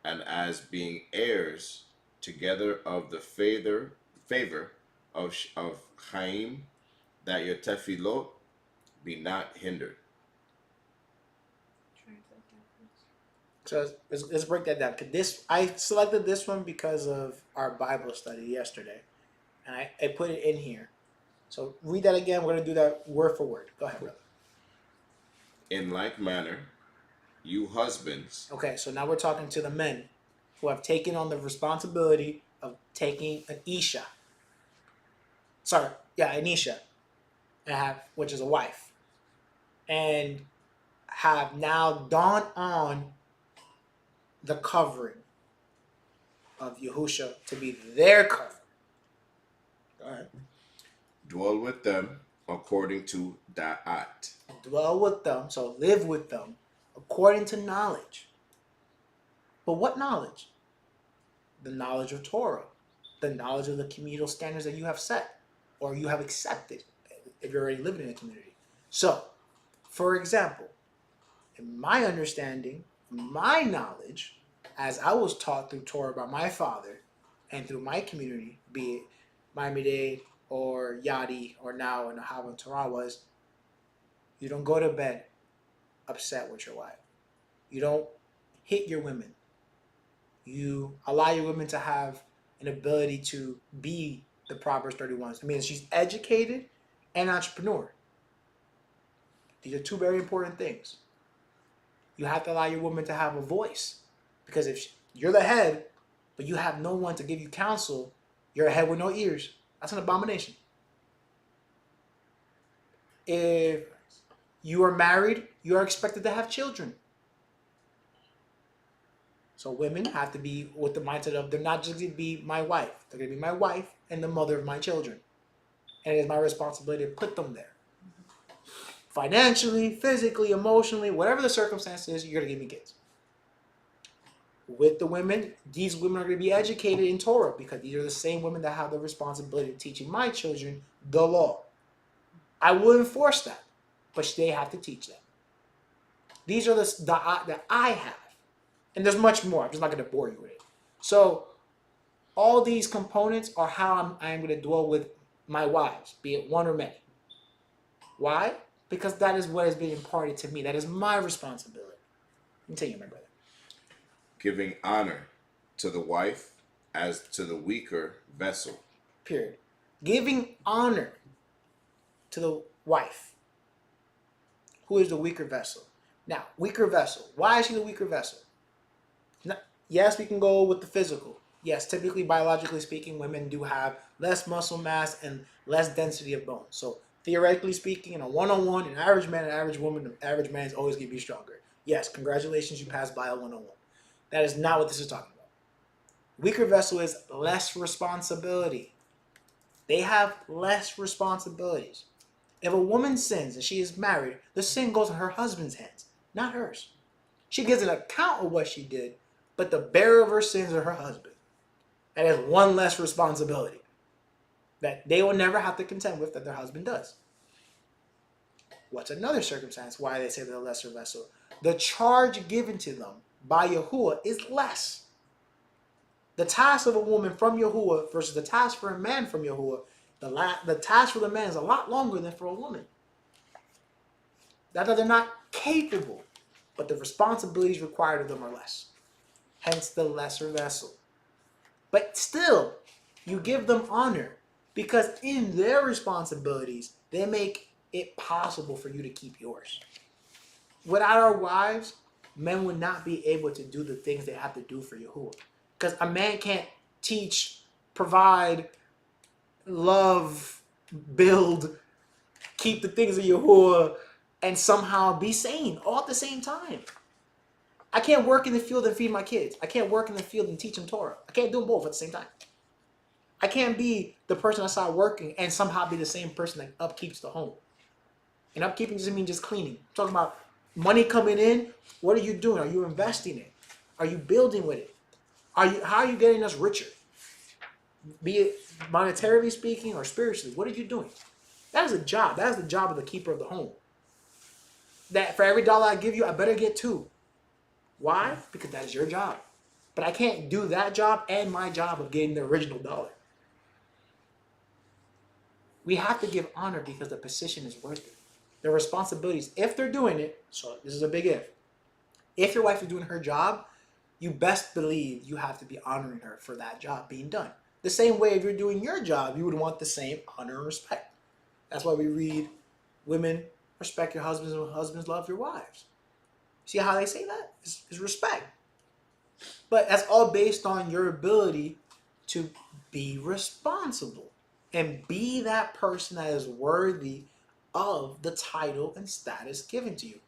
and as being heirs together of the favor of Chaim, that your tefillot be not hindered. So let's break that down. I selected this one because of our Bible study yesterday, and I put it in here. So read that again. We're going to do that word for word. Go ahead, brother. In like manner, you husbands. Okay, so now we're talking to the men who have taken on the responsibility of taking an Isha. An Isha, which is a wife, and have now dawned on the covering of Yahusha to be their covering. Go ahead. Dwell with them according to Da'at. Dwell with them, so live with them, according to knowledge. But what knowledge? The knowledge of Torah, the knowledge of the communal standards that you have set or you have accepted if you're already living in a community. So, for example, in my understanding, my knowledge, as I was taught through Torah by my father and through my community, be it Maimide or Yadi or now in the Havan Torah, was you don't go to bed upset with your wife. You don't hit your women. You allow your women to have an ability to be the Proverbs 31. I mean, she's educated and entrepreneur. These are two very important things. You have to allow your woman to have a voice. Because if you're the head, but you have no one to give you counsel, you're a head with no ears. That's an abomination. If you are married, you are expected to have children. So women have to be with the mindset of they're not just going to be my wife. They're going to be my wife and the mother of my children. And it is my responsibility to put them there. Financially, physically, emotionally, whatever the circumstance is, you're going to give me kids. With the women, these women are going to be educated in Torah because these are the same women that have the responsibility of teaching my children the law. I will enforce that, but they have to teach them. These are the that I have. And there's much more. I'm just not going to bore you with it. So all these components are how I'm going to dwell with my wives, be it one or many. Why? Because that is what has been imparted to me. That is my responsibility. Continue, my brother. Giving honor to the wife as to the weaker vessel. Period. Giving honor to the wife. Who is the weaker vessel? Now, weaker vessel. Why is she the weaker vessel? Now, yes, we can go with the physical. Yes, typically, biologically speaking, women do have less muscle mass and less density of bone. So, theoretically speaking, in a one-on-one, an average man, an average woman, an average man is always going to be stronger. Yes, congratulations, you passed bio 101. That is not what this is talking about. Weaker vessel is less responsibility. They have less responsibilities. If a woman sins and she is married, the sin goes in her husband's hands, not hers. She gives an account of what she did, but the bearer of her sins is her husband. That is one less responsibility that they will never have to contend with that their husband does. What's another circumstance why they say they're a lesser vessel? The charge given to them by Yahuwah is less. The task of a woman from Yahuwah versus the task for a man from Yahuwah, the task for the man is a lot longer than for a woman. Not that they're not capable, but the responsibilities required of them are less. hence the lesser vessel. But still, you give them honor because in their responsibilities, they make it possible for you to keep yours. Without our wives, men would not be able to do the things they have to do for Yahuwah. Because a man can't teach, provide, love, build, keep the things of Yahuwah, and somehow be sane all at the same time. I can't work in the field and feed my kids. I can't work in the field and teach them Torah. I can't do them both at the same time. I can't be the person outside working and somehow be the same person that upkeeps the home. And upkeeping doesn't mean just cleaning. I'm talking about money coming in. What are you doing? Are you investing it? Are you building with it? How are you getting us richer? Be it monetarily speaking or spiritually. What are you doing? That is a job. That is the job of the keeper of the home. That for every dollar I give you, I better get two. Why? Because that is your job. But I can't do that job and my job of getting the original dollar. We have to give honor because the position is worth it. The responsibilities, if they're doing it, so this is a big if your wife is doing her job, you best believe you have to be honoring her for that job being done. The same way if you're doing your job, you would want the same honor and respect. That's why we read, women, respect your husbands and husbands love your wives. See how they say that? It's respect. But that's all based on your ability to be responsible and be that person that is worthy of the title and status given to you.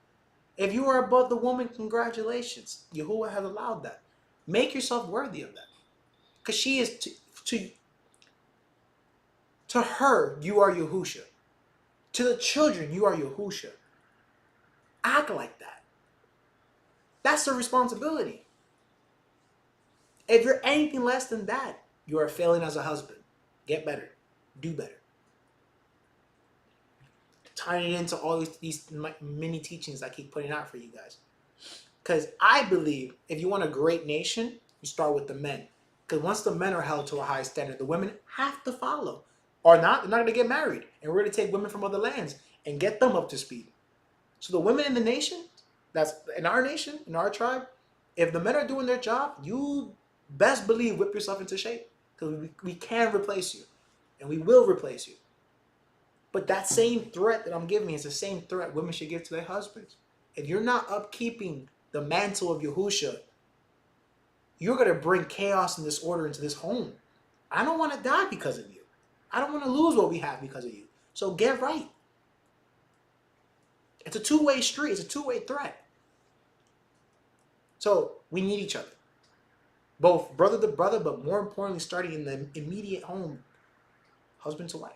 If you are above the woman, congratulations. Yahuwah has allowed that. Make yourself worthy of that. Because she is, to her, you are Yahusha. To the children, you are Yahusha. Act like that. That's the responsibility. If you're anything less than that, you are failing as a husband. Get better. Do better. Tying it into all these mini teachings I keep putting out for you guys. Because I believe if you want a great nation, you start with the men. Because once the men are held to a high standard, the women have to follow. Or not, they're not going to get married. And we're going to take women from other lands and get them up to speed. So the women in the nation, that's in our nation, in our tribe, if the men are doing their job, you best believe whip yourself into shape. Because we can replace you. And we will replace you. But that same threat that I'm giving is the same threat women should give to their husbands. If you're not upkeeping the mantle of Yahusha, you're going to bring chaos and disorder into this home. I don't want to die because of you. I don't want to lose what we have because of you. So get right. It's a two-way street. It's a two-way threat. So we need each other. Both brother to brother, but more importantly, starting in the immediate home, husband to wife.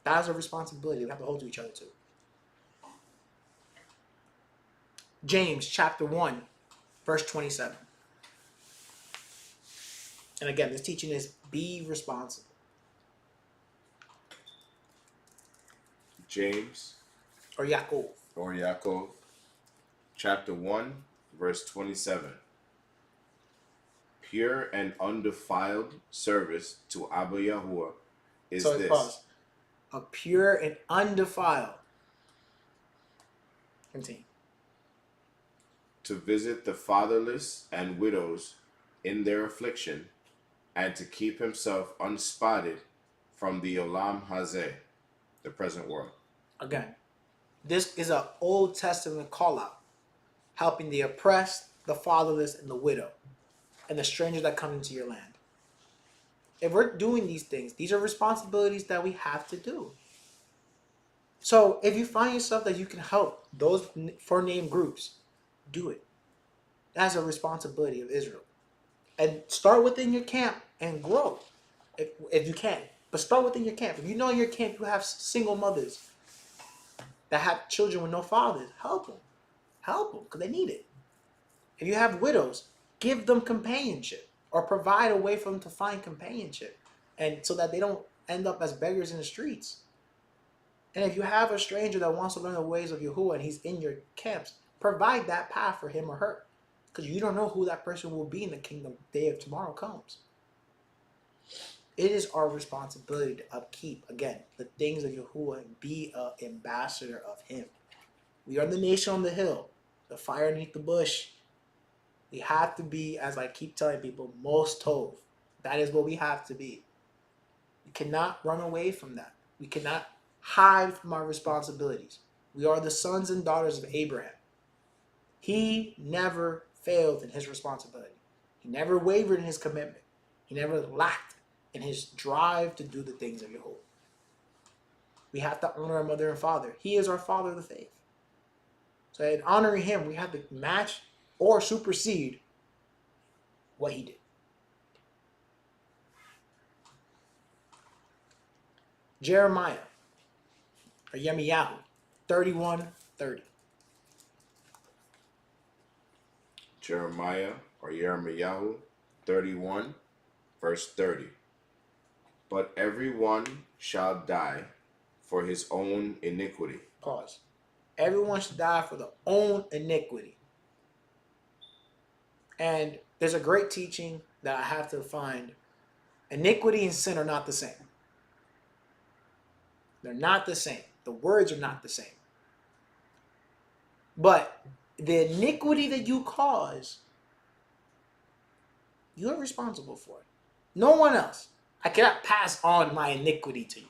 That is a responsibility we have to hold to each other too. James chapter 1, verse 27. And again, this teaching is be responsible. James Or Yaakov, chapter 1, verse 27. Pure and undefiled service to Abba Yahuwah is so this. Pause. A pure and undefiled. Continue. To visit the fatherless and widows in their affliction, and to keep himself unspotted from the Olam Hazeh, the present world. Again, this is an Old Testament call out, helping the oppressed, the fatherless, and the widow, and the strangers that come into your land. If we're doing these things, these are responsibilities that we have to do. So if you find yourself that you can help those four named groups, do it. That's a responsibility of Israel. And start within your camp and grow if you can. But start within your camp. If you know in your camp you have single mothers that have children with no fathers, help them. Help them because they need it. If you have widows, give them companionship or provide a way for them to find companionship and so that they don't end up as beggars in the streets. And if you have a stranger that wants to learn the ways of Yahuwah and he's in your camps, provide that path for him or her. Because you don't know who that person will be in the kingdom day of tomorrow comes. It is our responsibility to upkeep, again, the things of Yahuwah and be an ambassador of him. We are the nation on the hill, the fire beneath the bush. We have to be, as I keep telling people, most tov. That is what we have to be. We cannot run away from that. We cannot hide from our responsibilities. We are the sons and daughters of Abraham. He never failed in his responsibility. He never wavered in his commitment. He never lacked in his drive to do the things of Yehovah. We have to honor our mother and father. He is our father of the faith. So in honoring him, we have to match or supersede what he did. Jeremiah, or Yemiyahu, 31:30. Jeremiah or Yirmiyahu 31, verse 30. But everyone shall die for his own iniquity. Pause. Everyone should die for their own iniquity. And there's a great teaching that I have to find. Iniquity and sin are not the same. They're not the same. The words are not the same. But the iniquity that you cause, you're responsible for it. No one else. I cannot pass on my iniquity to you.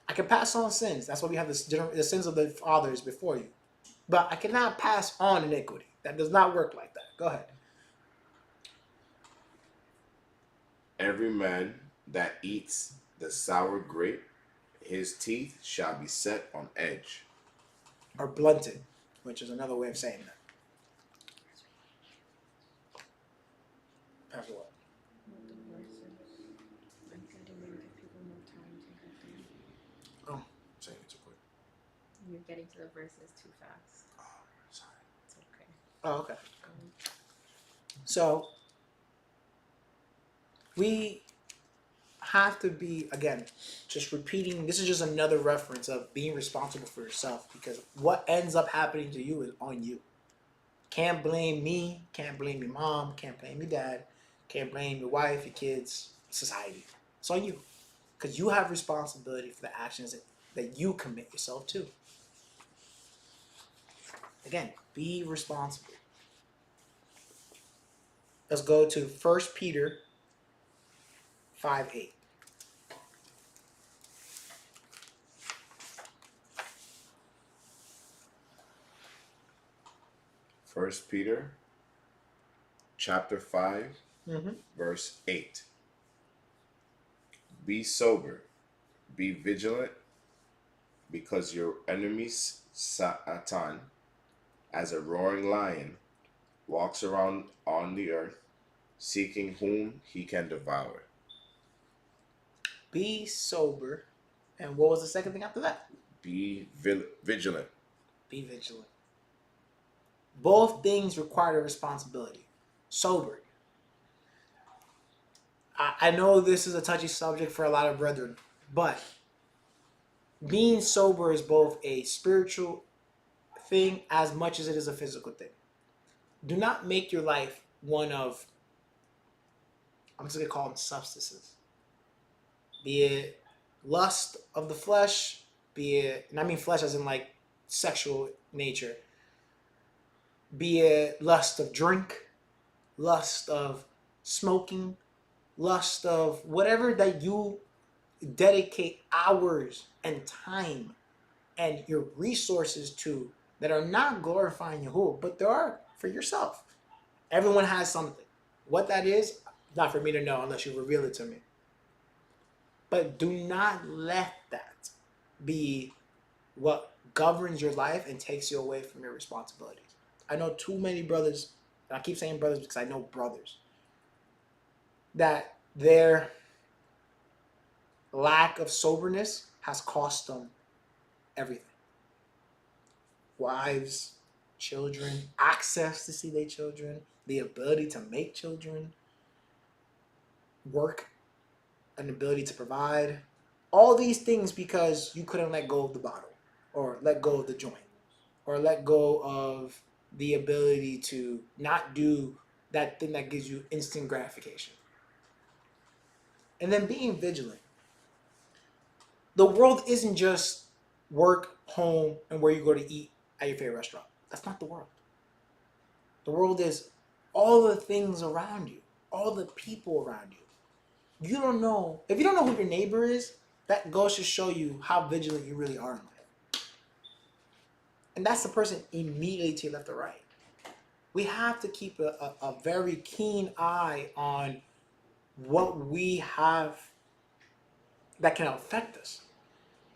I can pass on sins. That's why we have the sins of the fathers before you. But I cannot pass on iniquity. That does not work like that. Go ahead. Every man that eats the sour grape, his teeth shall be set on edge. Or blunted, which is another way of saying that. After what? The verses. I'm getting to give people more time to get there. Oh, saying it too quick. You're getting to the verses too fast. Oh, sorry. It's okay. Oh, okay. So we have to be, again, just repeating. This is just another reference of being responsible for yourself, because what ends up happening to you is on you. Can't blame me, can't blame your mom, can't blame your dad, can't blame your wife, your kids, society. It's on you, because you have responsibility for the actions that you commit yourself to. Again, be responsible. Let's go to 1 Peter 5:8. First Peter chapter 5, verse 8. Be sober, be vigilant, because your enemy Satan, as a roaring lion, walks around on the earth, seeking whom he can devour. Be sober. And what was the second thing after that? Be vigilant. Be vigilant. Both things require a responsibility. Sober. I know this is a touchy subject for a lot of brethren, but being sober is both a spiritual thing as much as it is a physical thing. Do not make your life one of, I'm just going to call them substances. Be it lust of the flesh, be it, and I mean flesh as in like sexual nature, be it lust of drink, lust of smoking, lust of whatever that you dedicate hours and time and your resources to that are not glorifying Yahuwah, but they are for yourself. Everyone has something. What that is, not for me to know unless you reveal it to me. But do not let that be what governs your life and takes you away from your responsibilities. I know too many brothers, and I keep saying brothers because I know brothers, that their lack of soberness has cost them everything. Wives, children, access to see their children, the ability to make children, work, an ability to provide, all these things because you couldn't let go of the bottle or let go of the joint or let go of the ability to not do that thing that gives you instant gratification. And then being vigilant. The world isn't just work, home, and where you go to eat at your favorite restaurant. That's not the world. The world is all the things around you, all the people around you. You don't know, if you don't know who your neighbor is, that goes to show you how vigilant you really are in life. And that's the person immediately to your left or right. We have to keep a very keen eye on what we have that can affect us.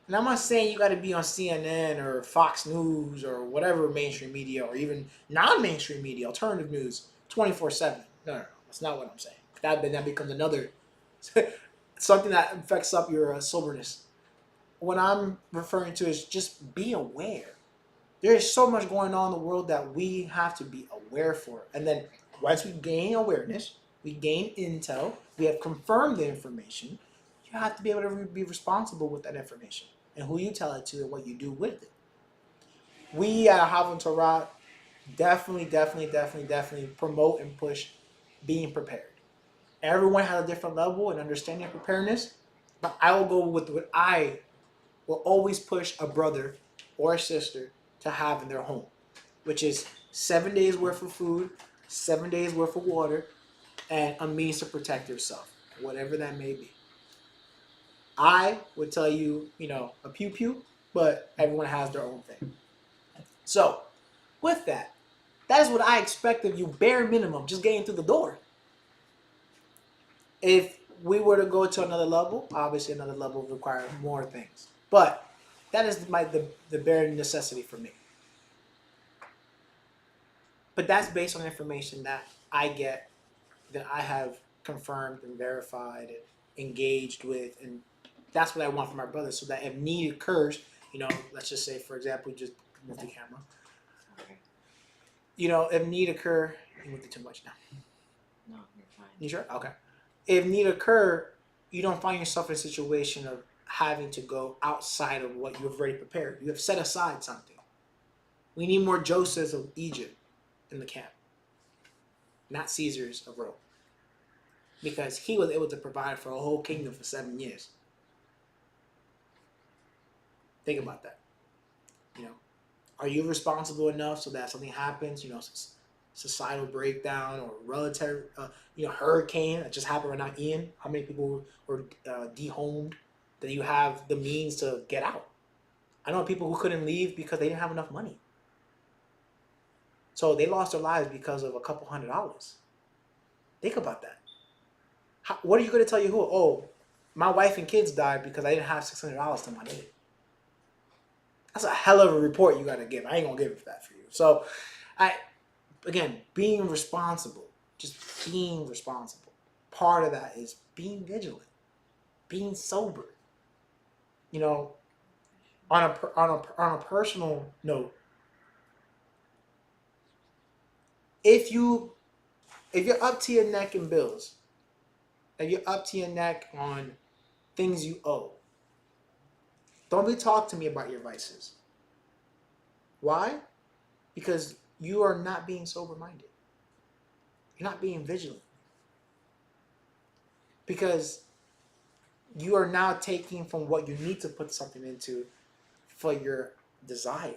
And I'm not saying you got to be on CNN or Fox News or whatever mainstream media or even non-mainstream media, alternative news, 24/7. No. That's not what I'm saying. That becomes another something that affects up your soberness. What I'm referring to is just be aware. There is so much going on in the world that we have to be aware for. And then once we gain awareness, we gain intel, we have confirmed the information, you have to be able to be responsible with that information and who you tell it to and what you do with it. We at Havon Torah definitely promote and push being prepared. Everyone has a different level and understanding of preparedness, but I will go with what I will always push a brother or a sister to have in their home, which is 7 days worth of food, 7 days worth of water, and a means to protect yourself, whatever that may be. I would tell you, a pew pew, but everyone has their own thing. So, with that is what I expect of you, bare minimum, just getting through the door. If we were to go to another level, obviously another level would require more things. But that is the bare necessity for me. But that's based on information that I get, that I have confirmed and verified and engaged with, and that's what I want from my brother, so that if need occurs, let's just say, for example, just move the camera. Okay. If need occur, you moved it too much now. No, you're fine. You sure? Okay. If need occur, you don't find yourself in a situation of having to go outside of what you have already prepared. You have set aside something. We need more Josephs of Egypt in the camp, not Caesars of Rome, because he was able to provide for a whole kingdom for 7 years. Think about that. Are you responsible enough so that something happens, societal breakdown or relative, hurricane that just happened right now, Ian? How many people were dehomed? That you have the means to get out. I know people who couldn't leave because they didn't have enough money. So they lost their lives because of a couple $100. Think about that. What are you going to tell you who? Oh, my wife and kids died because I didn't have $600 to my name. That's a hell of a report you got to give. I ain't going to give that for you. So, again, being responsible, just being responsible. Part of that is being vigilant, being sober. On a personal note, if you're up to your neck in bills, if you're up to your neck on things you owe, don't be talking to me about your vices. Why? Because you are not being sober-minded. You're not being vigilant. Because you are now taking from what you need to put something into for your desire.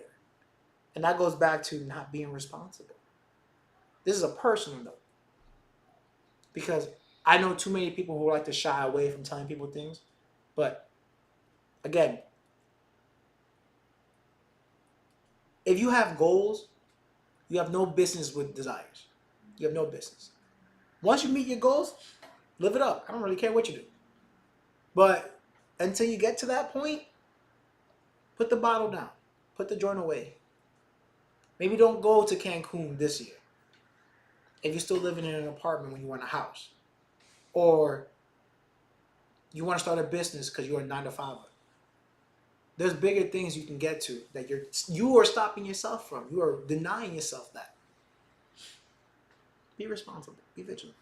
And that goes back to not being responsible. This is a personal note. Because I know too many people who like to shy away from telling people things. But, again, if you have goals, you have no business with desires. You have no business. Once you meet your goals, live it up. I don't really care what you do. But until you get to that point, put the bottle down. Put the joint away. Maybe don't go to Cancun this year if you're still living in an apartment when you want a house. Or you want to start a business because you're a 9-to-5. There's bigger things you can get to that you are stopping yourself from. You are denying yourself that. Be responsible. Be vigilant.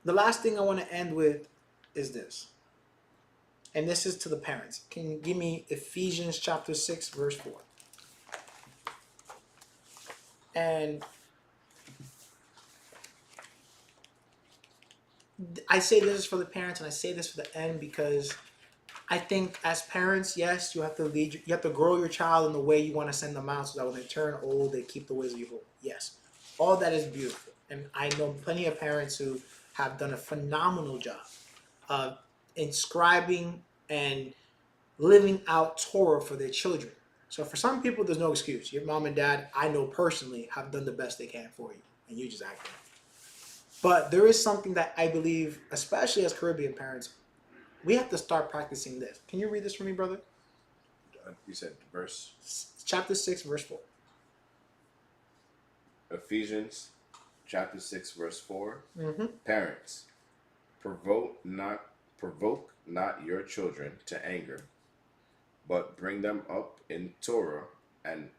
The last thing I want to end with is this. And this is to the parents. Can you give me Ephesians chapter 6, verse 4? And I say this is for the parents, and I say this for the end because I think as parents, yes, you have to lead. You have to grow your child in the way you want to send them out, so that when they turn old, they keep the ways of you hold. Yes, all that is beautiful, and I know plenty of parents who have done a phenomenal job of inscribing and living out Torah for their children. So for some people, there's no excuse. Your mom and dad, I know personally, have done the best they can for you, and you just act. But there is something that I believe, especially as Caribbean parents, we have to start practicing this. Can you read this for me, brother? You said verse Chapter 6, verse 4. Ephesians chapter 6 verse 4. Mm-hmm. Parents, provoke not your children to anger, but bring them up in Torah and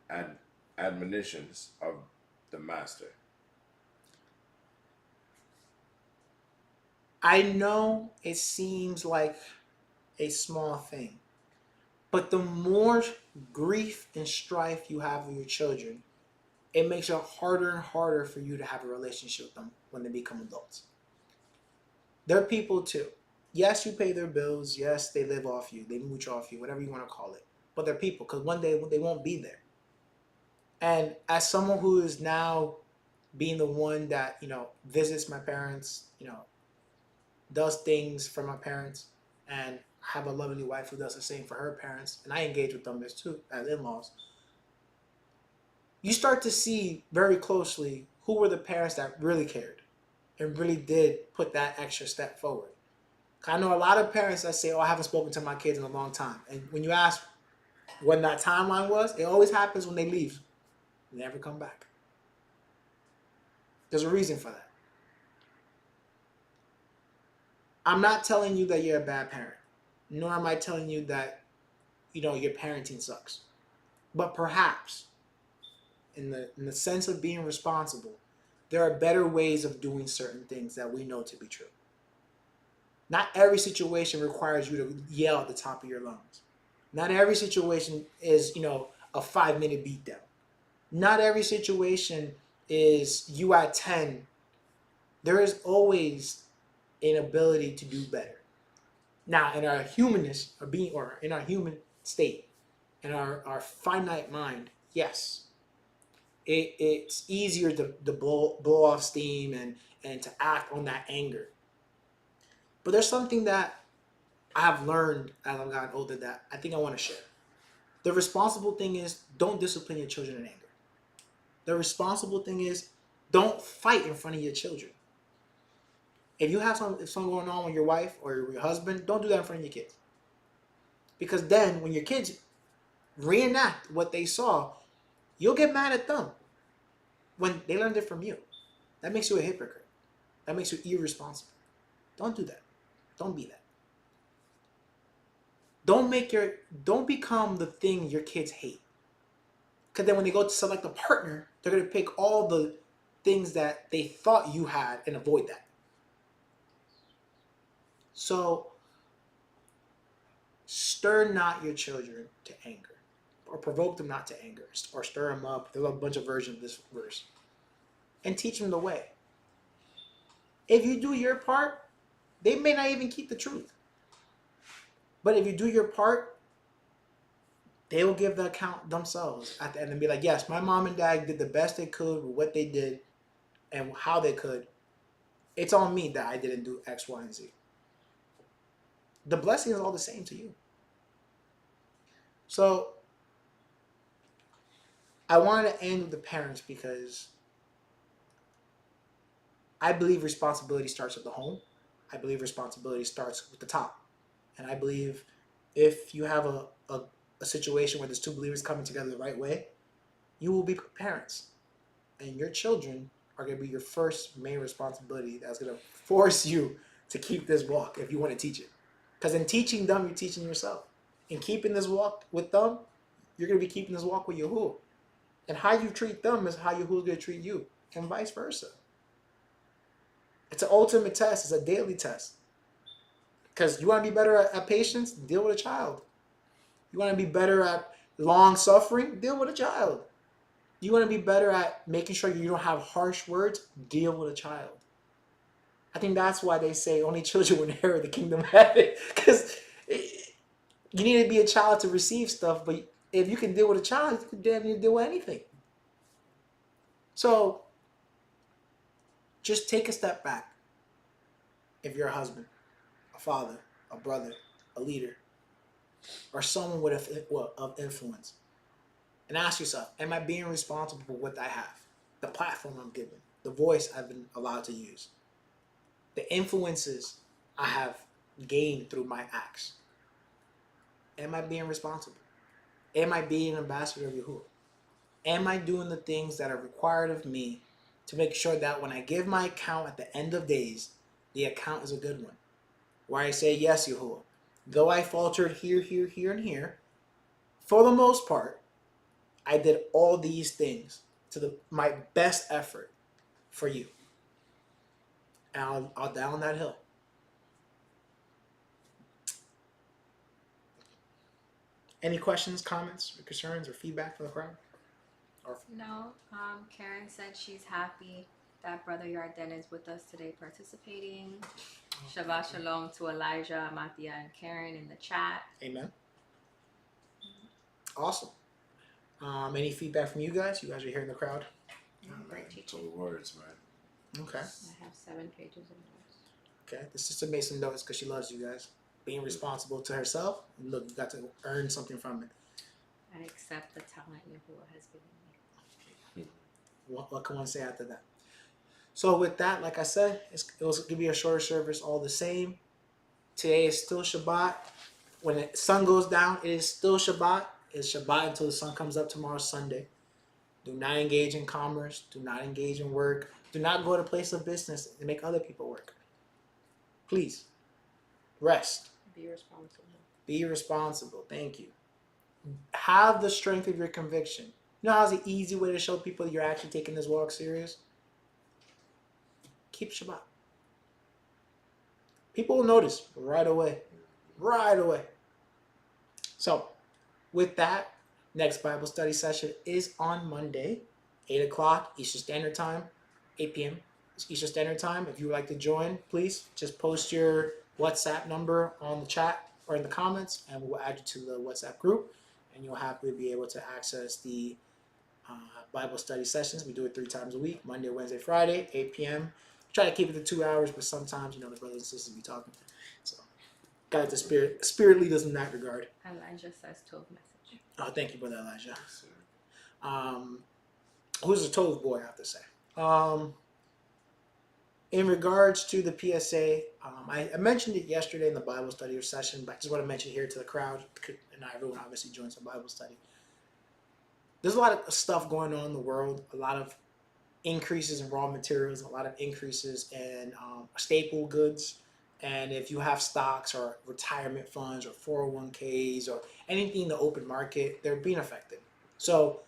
admonitions of the master. I know it seems like a small thing, but the more grief and strife you have with your children, it makes it harder and harder for you to have a relationship with them when they become adults. They're people too. Yes, you pay their bills. Yes, they live off you. They mooch off you, whatever you want to call it. But they're people, because one day they won't be there. And as someone who is now being the one that, visits my parents, does things for my parents, and have a lovely wife who does the same for her parents, and I engage with them as in-laws, you start to see very closely who were the parents that really cared and really did put that extra step forward. I know a lot of parents that say, oh, I haven't spoken to my kids in a long time. And when you ask when that timeline was, it always happens when they leave. They never come back. There's a reason for that. I'm not telling you that you're a bad parent, nor am I telling you that, your parenting sucks. But perhaps, in the sense of being responsible, there are better ways of doing certain things that we know to be true. Not every situation requires you to yell at the top of your lungs. Not every situation is, a 5-minute beatdown. Not every situation is you at 10. There is always an ability to do better. Now, in our humanness, or in our human state, in our finite mind, yes, it's easier to blow off steam and to act on that anger. But there's something that I've learned as I've gotten older that I think I want to share. The responsible thing is, don't discipline your children in anger. The responsible thing is, don't fight in front of your children. If you have something going on with your wife or your husband, don't do that in front of your kids. Because then when your kids reenact what they saw, you'll get mad at them when they learned it from you. That makes you a hypocrite. That makes you irresponsible. Don't do that. Don't be that. Don't become the thing your kids hate. Because then when they go to select a partner, they're going to pick all the things that they thought you had and avoid that. So, stir not your children to anger, or provoke them not to anger, or stir them up. There's a bunch of versions of this verse. And teach them the way. If you do your part, they may not even keep the truth. But if you do your part, they will give the account themselves at the end and be like, yes, my mom and dad did the best they could with what they did and how they could. It's on me that I didn't do X, Y, and Z. The blessing is all the same to you. So I wanted to end with the parents because I believe responsibility starts at the home. I believe responsibility starts with the top. And I believe if you have a situation where there's two believers coming together the right way, you will be parents. And your children are going to be your first main responsibility that's going to force you to keep this walk if you want to teach it. Because in teaching them, you're teaching yourself. In keeping this walk with them, you're going to be keeping this walk with Yahuwah. And how you treat them is how Yahuwah is going to treat you, and vice versa. It's an ultimate test. It's a daily test. Because you want to be better at patience? Deal with a child. You want to be better at long suffering? Deal with a child. You want to be better at making sure you don't have harsh words? Deal with a child. I think that's why they say only children will inherit the kingdom of heaven. Because You need to be a child to receive stuff, but if you can deal with a child, you can damn near deal with anything. So just take a step back. If you're a husband, a father, a brother, a leader, or someone of influence, and ask yourself, am I being responsible for what I have? The platform I'm given, the voice I've been allowed to use, the influences I have gained through my acts. Am I being responsible? Am I being an ambassador of Yahuwah? Am I doing the things that are required of me to make sure that when I give my account at the end of days, the account is a good one? Where I say, yes, Yahuwah, though I faltered here, here, here, and here, for the most part, I did all these things to my best effort for you. And I'll down that hill. Any questions, comments, or concerns, or feedback from the crowd? No. Karen said she's happy that Brother Yarden is with us today participating. Shabbat Shalom to Elijah, Mathia, and Karen in the chat. Amen. Awesome. Any feedback from you guys? You guys are here in the crowd? Great teaching. Total words, man. Okay. I have 7 pages of notes. Okay. The sister made some notes because she loves you guys. Being responsible to herself. Look, you got to earn something from it. I accept the talent Yahuwah has given me. What can one say after that? So with that, like I said, it was going to be a shorter service all the same. Today is still Shabbat. When the sun goes down, it is still Shabbat. It's Shabbat until the sun comes up tomorrow, Sunday. Do not engage in commerce. Do not engage in work. Do not go to a place of business and make other people work. Please. Rest. Be responsible. Be responsible. Thank you. Have the strength of your conviction. You know how's the easy way to show people you're actually taking this walk serious? Keep Shabbat. People will notice right away. Right away. So, with that, next Bible study session is on Monday, 8 o'clock Eastern Standard Time, 8 p.m. Eastern Standard Time. If you would like to join, please just post your WhatsApp number on the chat or in the comments, and we'll add you to the WhatsApp group, and you'll happily be able to access the Bible study sessions. We do it 3 times a week, Monday, Wednesday, Friday, 8 p.m. Try to keep it to 2 hours, but sometimes, the brothers and sisters be talking. So, got the spirit lead us in that regard. Elijah says 12 message. Oh, thank you, Brother Elijah. Yes, sir. Who's the Tove boy, I have to say. In regards to the PSA, I mentioned it yesterday in the Bible study session, but I just want to mention here to the crowd, and not everyone obviously joins the Bible study. There's a lot of stuff going on in the world, a lot of increases in raw materials, a lot of increases in staple goods. And if you have stocks or retirement funds or 401ks or anything in the open market, they're being affected. So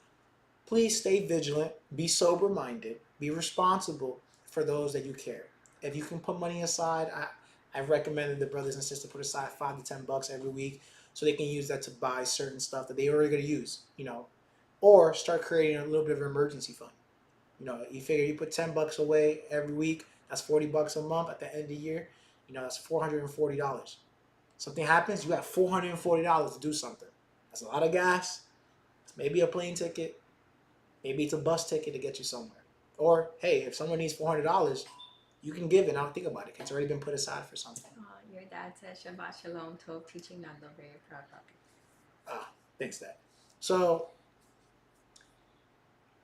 please stay vigilant, be sober-minded, be responsible for those that you care. If you can put money aside, I've recommended the brothers and sisters put aside $5 to $10 every week so they can use that to buy certain stuff that they already going to use, or start creating a little bit of an emergency fund. You figure you put $10 away every week, that's $40 a month. At the end of the year, that's $440. Something happens, you got $440 to do something. That's a lot of gas. It's maybe a plane ticket. Maybe it's a bus ticket to get you somewhere. Or, hey, if someone needs $400, you can give it. I don't think about it. It's already been put aside for something. Your dad said Shabbat Shalom, Tov teaching Nando, very proud puppy. Thanks, Dad. So,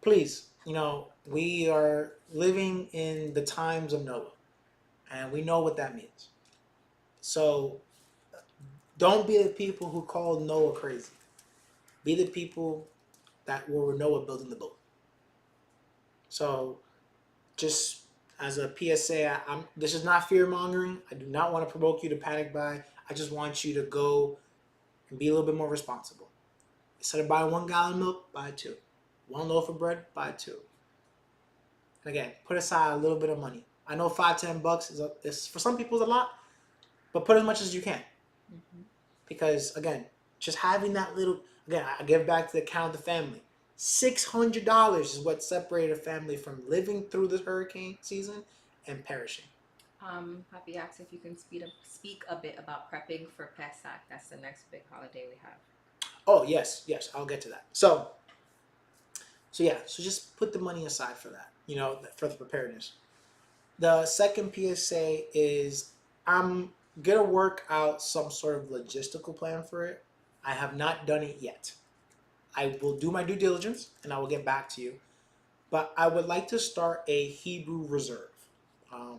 please, we are living in the times of Noah. And we know what that means. So, don't be the people who call Noah crazy. Be the people that were Noah building the boat. So, just as a PSA, this is not fear-mongering. I do not want to provoke you to panic buy. I just want you to go and be a little bit more responsible. Instead of buying 1 gallon of milk, buy 2. 1 loaf of bread, buy 2. And again, put aside a little bit of money. I know $5-10 is for some people is a lot, but put as much as you can. Mm-hmm. Because again, just having that little, I give back to the account of the family. $600 is what separated a family from living through this hurricane season and perishing. Papi asks if you can speak a bit about prepping for Pesach. That's the next big holiday we have. Oh yes, I'll get to that. So just put the money aside for that. For the preparedness. The second PSA is I'm gonna work out some sort of logistical plan for it. I have not done it yet. I will do my due diligence and I will get back to you. But I would like to start a Hebrew reserve.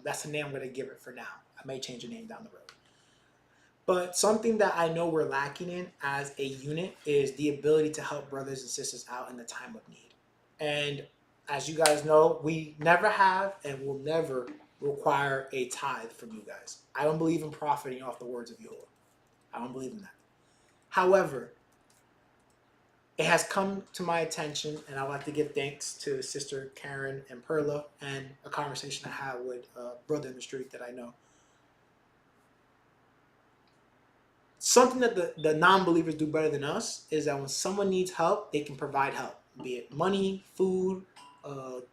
That's the name I'm gonna give it for now. I may change the name down the road. But something that I know we're lacking in as a unit is the ability to help brothers and sisters out in the time of need. And as you guys know, we never have and will never require a tithe from you guys. I don't believe in profiting off the words of Yahuwah. I don't believe in that. However, it has come to my attention, and I'd like to give thanks to Sister Karen and Perla and a conversation I had with a brother in the street that I know. Something that the non-believers do better than us is that when someone needs help, they can provide help, be it money, food,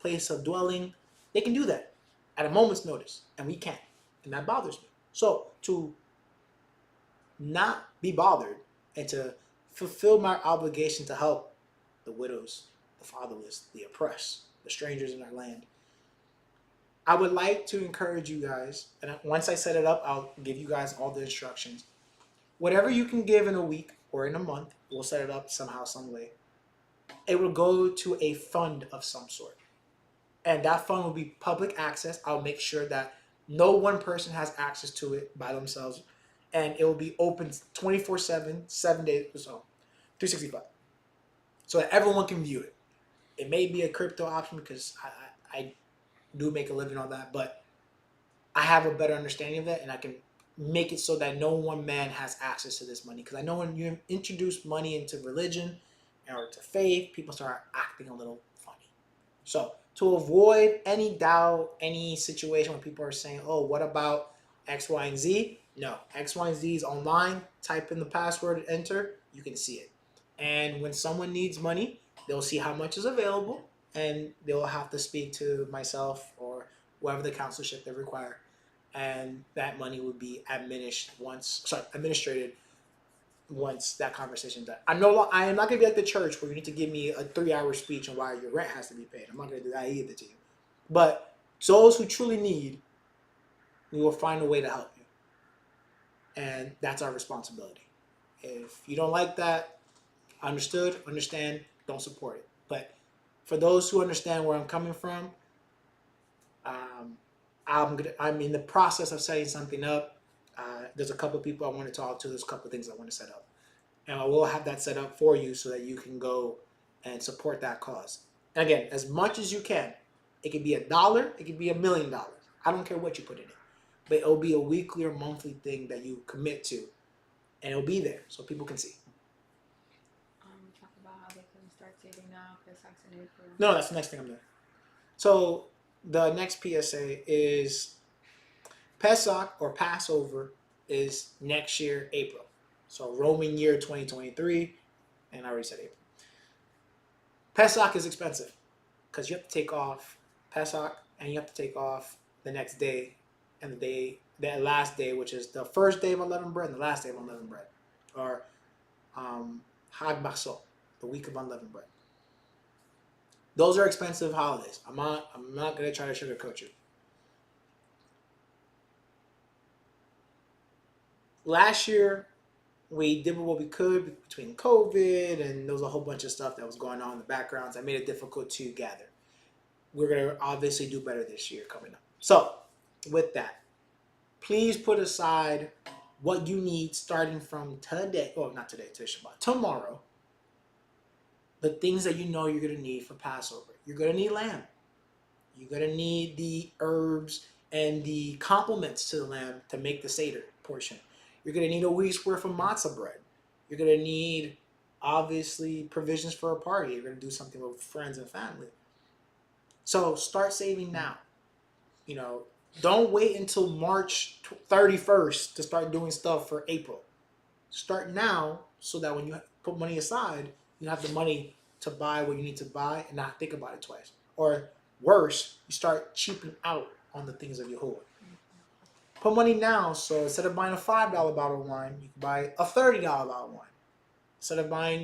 place of dwelling. They can do that at a moment's notice, and we can't, and that bothers me. So to not be bothered and to fulfill my obligation to help the widows, the fatherless, the oppressed, the strangers in our land, I would like to encourage you guys, and once I set it up, I'll give you guys all the instructions. Whatever you can give in a week or in a month, we'll set it up somehow, some way. It will go to a fund of some sort. And that fund will be public access. I'll make sure that no one person has access to it by themselves. And it will be open 24/7, 7 days, so 365. So that everyone can view it. It may be a crypto option because I do make a living on that, but I have a better understanding of that, and I can make it so that no one man has access to this money. Because I know when you introduce money into religion or to faith, people start acting a little funny. So to avoid any doubt, any situation where people are saying, oh, what about X, Y, and Z? No, X, Y, and Z is online. Type in the password, enter, you can see it. And when someone needs money, they'll see how much is available, and they'll have to speak to myself or whoever the counselorship they require. And that money would be administrated once that conversation is done. I am not gonna be like the church where you need to give me a 3-hour speech on why your rent has to be paid. I'm not gonna do that either to you. But those who truly need, we will find a way to help you. And that's our responsibility. If you don't like that, understand, don't support it. But for those who understand where I'm coming from, I'm in the process of setting something up. There's a couple of people I want to talk to. There's a couple of things I want to set up. And I will have that set up for you so that you can go and support that cause. And again, as much as you can. It could be $1, it could be $1 million. I don't care what you put in it. But it'll be a weekly or monthly thing that you commit to. And it'll be there so people can see. Talk about how they can start saving now, Pesach's in April. No, that's the next thing I'm doing. So the next PSA is Pesach or Passover is next year, April. So Roman year 2023, and I already said April. Pesach is expensive because you have to take off Pesach and you have to take off the next day and the last day, which is the first day of unleavened bread and the last day of unleavened bread, or Hag Basot, the week of unleavened bread. Those are expensive holidays. I'm not going to try to sugarcoat you. Last year, we did what we could between COVID and there was a whole bunch of stuff that was going on in the backgrounds that made it difficult to gather. We're going to obviously do better this year coming up. So, with that, please put aside what you need starting from today, not today, Shabbat, tomorrow. The things that you know you're going to need for Passover. You're going to need lamb. You're going to need the herbs and the complements to the lamb to make the Seder portion. You're going to need a week's worth of matzah bread. You're going to need, obviously, provisions for a party. You're going to do something with friends and family. So start saving now. Don't wait until March 31st to start doing stuff for April. Start now so that when you put money aside, you have the money to buy what you need to buy and not think about it twice. Or worse, you start cheaping out on the things of Yahuwah. put money now. So instead of buying a $5 bottle of wine, you can buy a $30 bottle of wine. Instead of buying,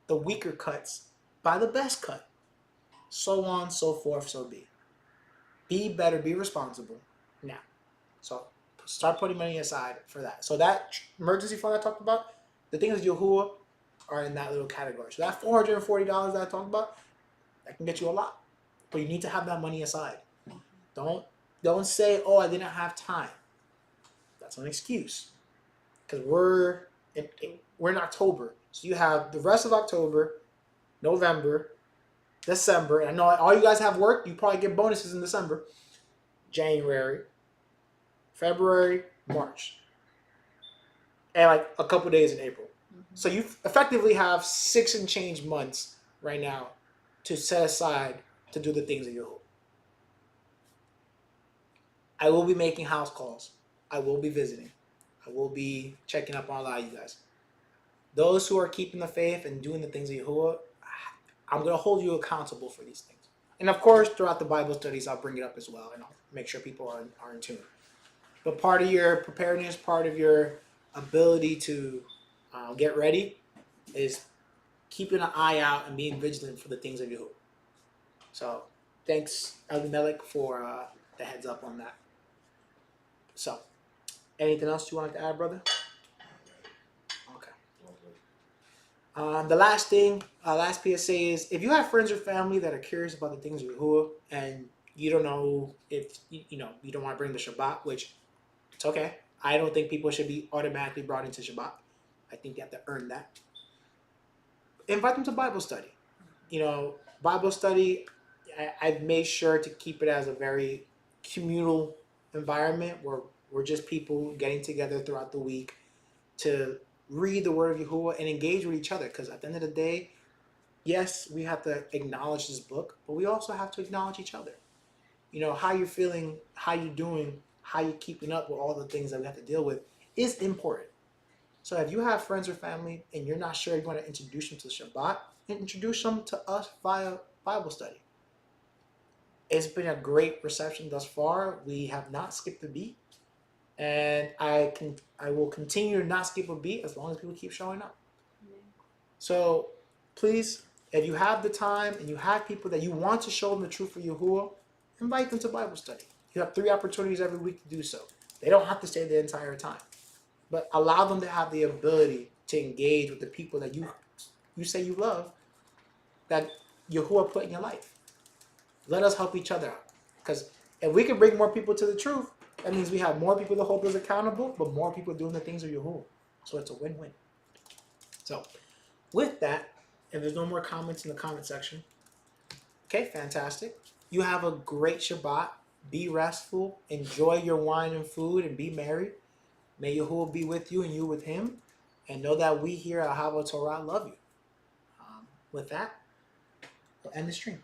the weaker cuts, buy the best cut. So on, so forth, so be. Be better, be responsible now. So start putting money aside for that. So that emergency fund I talked about, the things Yahuwah are in that little category. So that $440 that I talked about, that can get you a lot. But you need to have that money aside. Don't say, oh, I didn't have time. That's an excuse. Because we're in October. So you have the rest of October, November, December. And I know all you guys have work. You probably get bonuses in December. January, February, March. And like a couple days in April. So you effectively have 6 and change months right now to set aside to do the things that you hope. I will be making house calls. I will be visiting. I will be checking up on a lot of you guys. Those who are keeping the faith and doing the things of Yahuwah, I'm going to hold you accountable for these things. And of course, throughout the Bible studies, I'll bring it up as well, and I'll make sure people are in tune. But part of your preparedness, part of your ability to get ready is keeping an eye out and being vigilant for the things of Yahuwah. So thanks, Elimelech, for the heads up on that. So, anything else you wanted to add, brother? Okay. The last thing, last PSA is, if you have friends or family that are curious about the things of Yahuwah and you don't know if, you don't want to bring the Shabbat, which it's okay. I don't think people should be automatically brought into Shabbat. I think they have to earn that. Invite them to Bible study. Bible study, I've made sure to keep it as a very communal environment where we're just people getting together throughout the week to read the word of Yahuwah and engage with each other. Because at the end of the day, yes, we have to acknowledge this book, but we also have to acknowledge each other. How you're feeling, how you're doing, how you're keeping up with all the things that we have to deal with is important. So if you have friends or family and you're not sure you want to introduce them to Shabbat, introduce them to us via Bible study. It's been a great reception thus far. We have not skipped a beat. And I will continue to not skip a beat as long as people keep showing up. Amen. So please, if you have the time and you have people that you want to show them the truth of Yahuwah, invite them to Bible study. You have 3 opportunities every week to do so. They don't have to stay the entire time. But allow them to have the ability to engage with the people that you say you love, that Yahuwah put in your life. Let us help each other out. Because if we can bring more people to the truth, that means we have more people to hold us accountable, but more people doing the things of Yahuwah. So it's a win-win. So with that, if there's no more comments in the comment section, okay, fantastic. You have a great Shabbat. Be restful. Enjoy your wine and food and be merry. May Yahuwah be with you and you with him. And know that we here at Hava Torah love you. With that, we'll end the stream.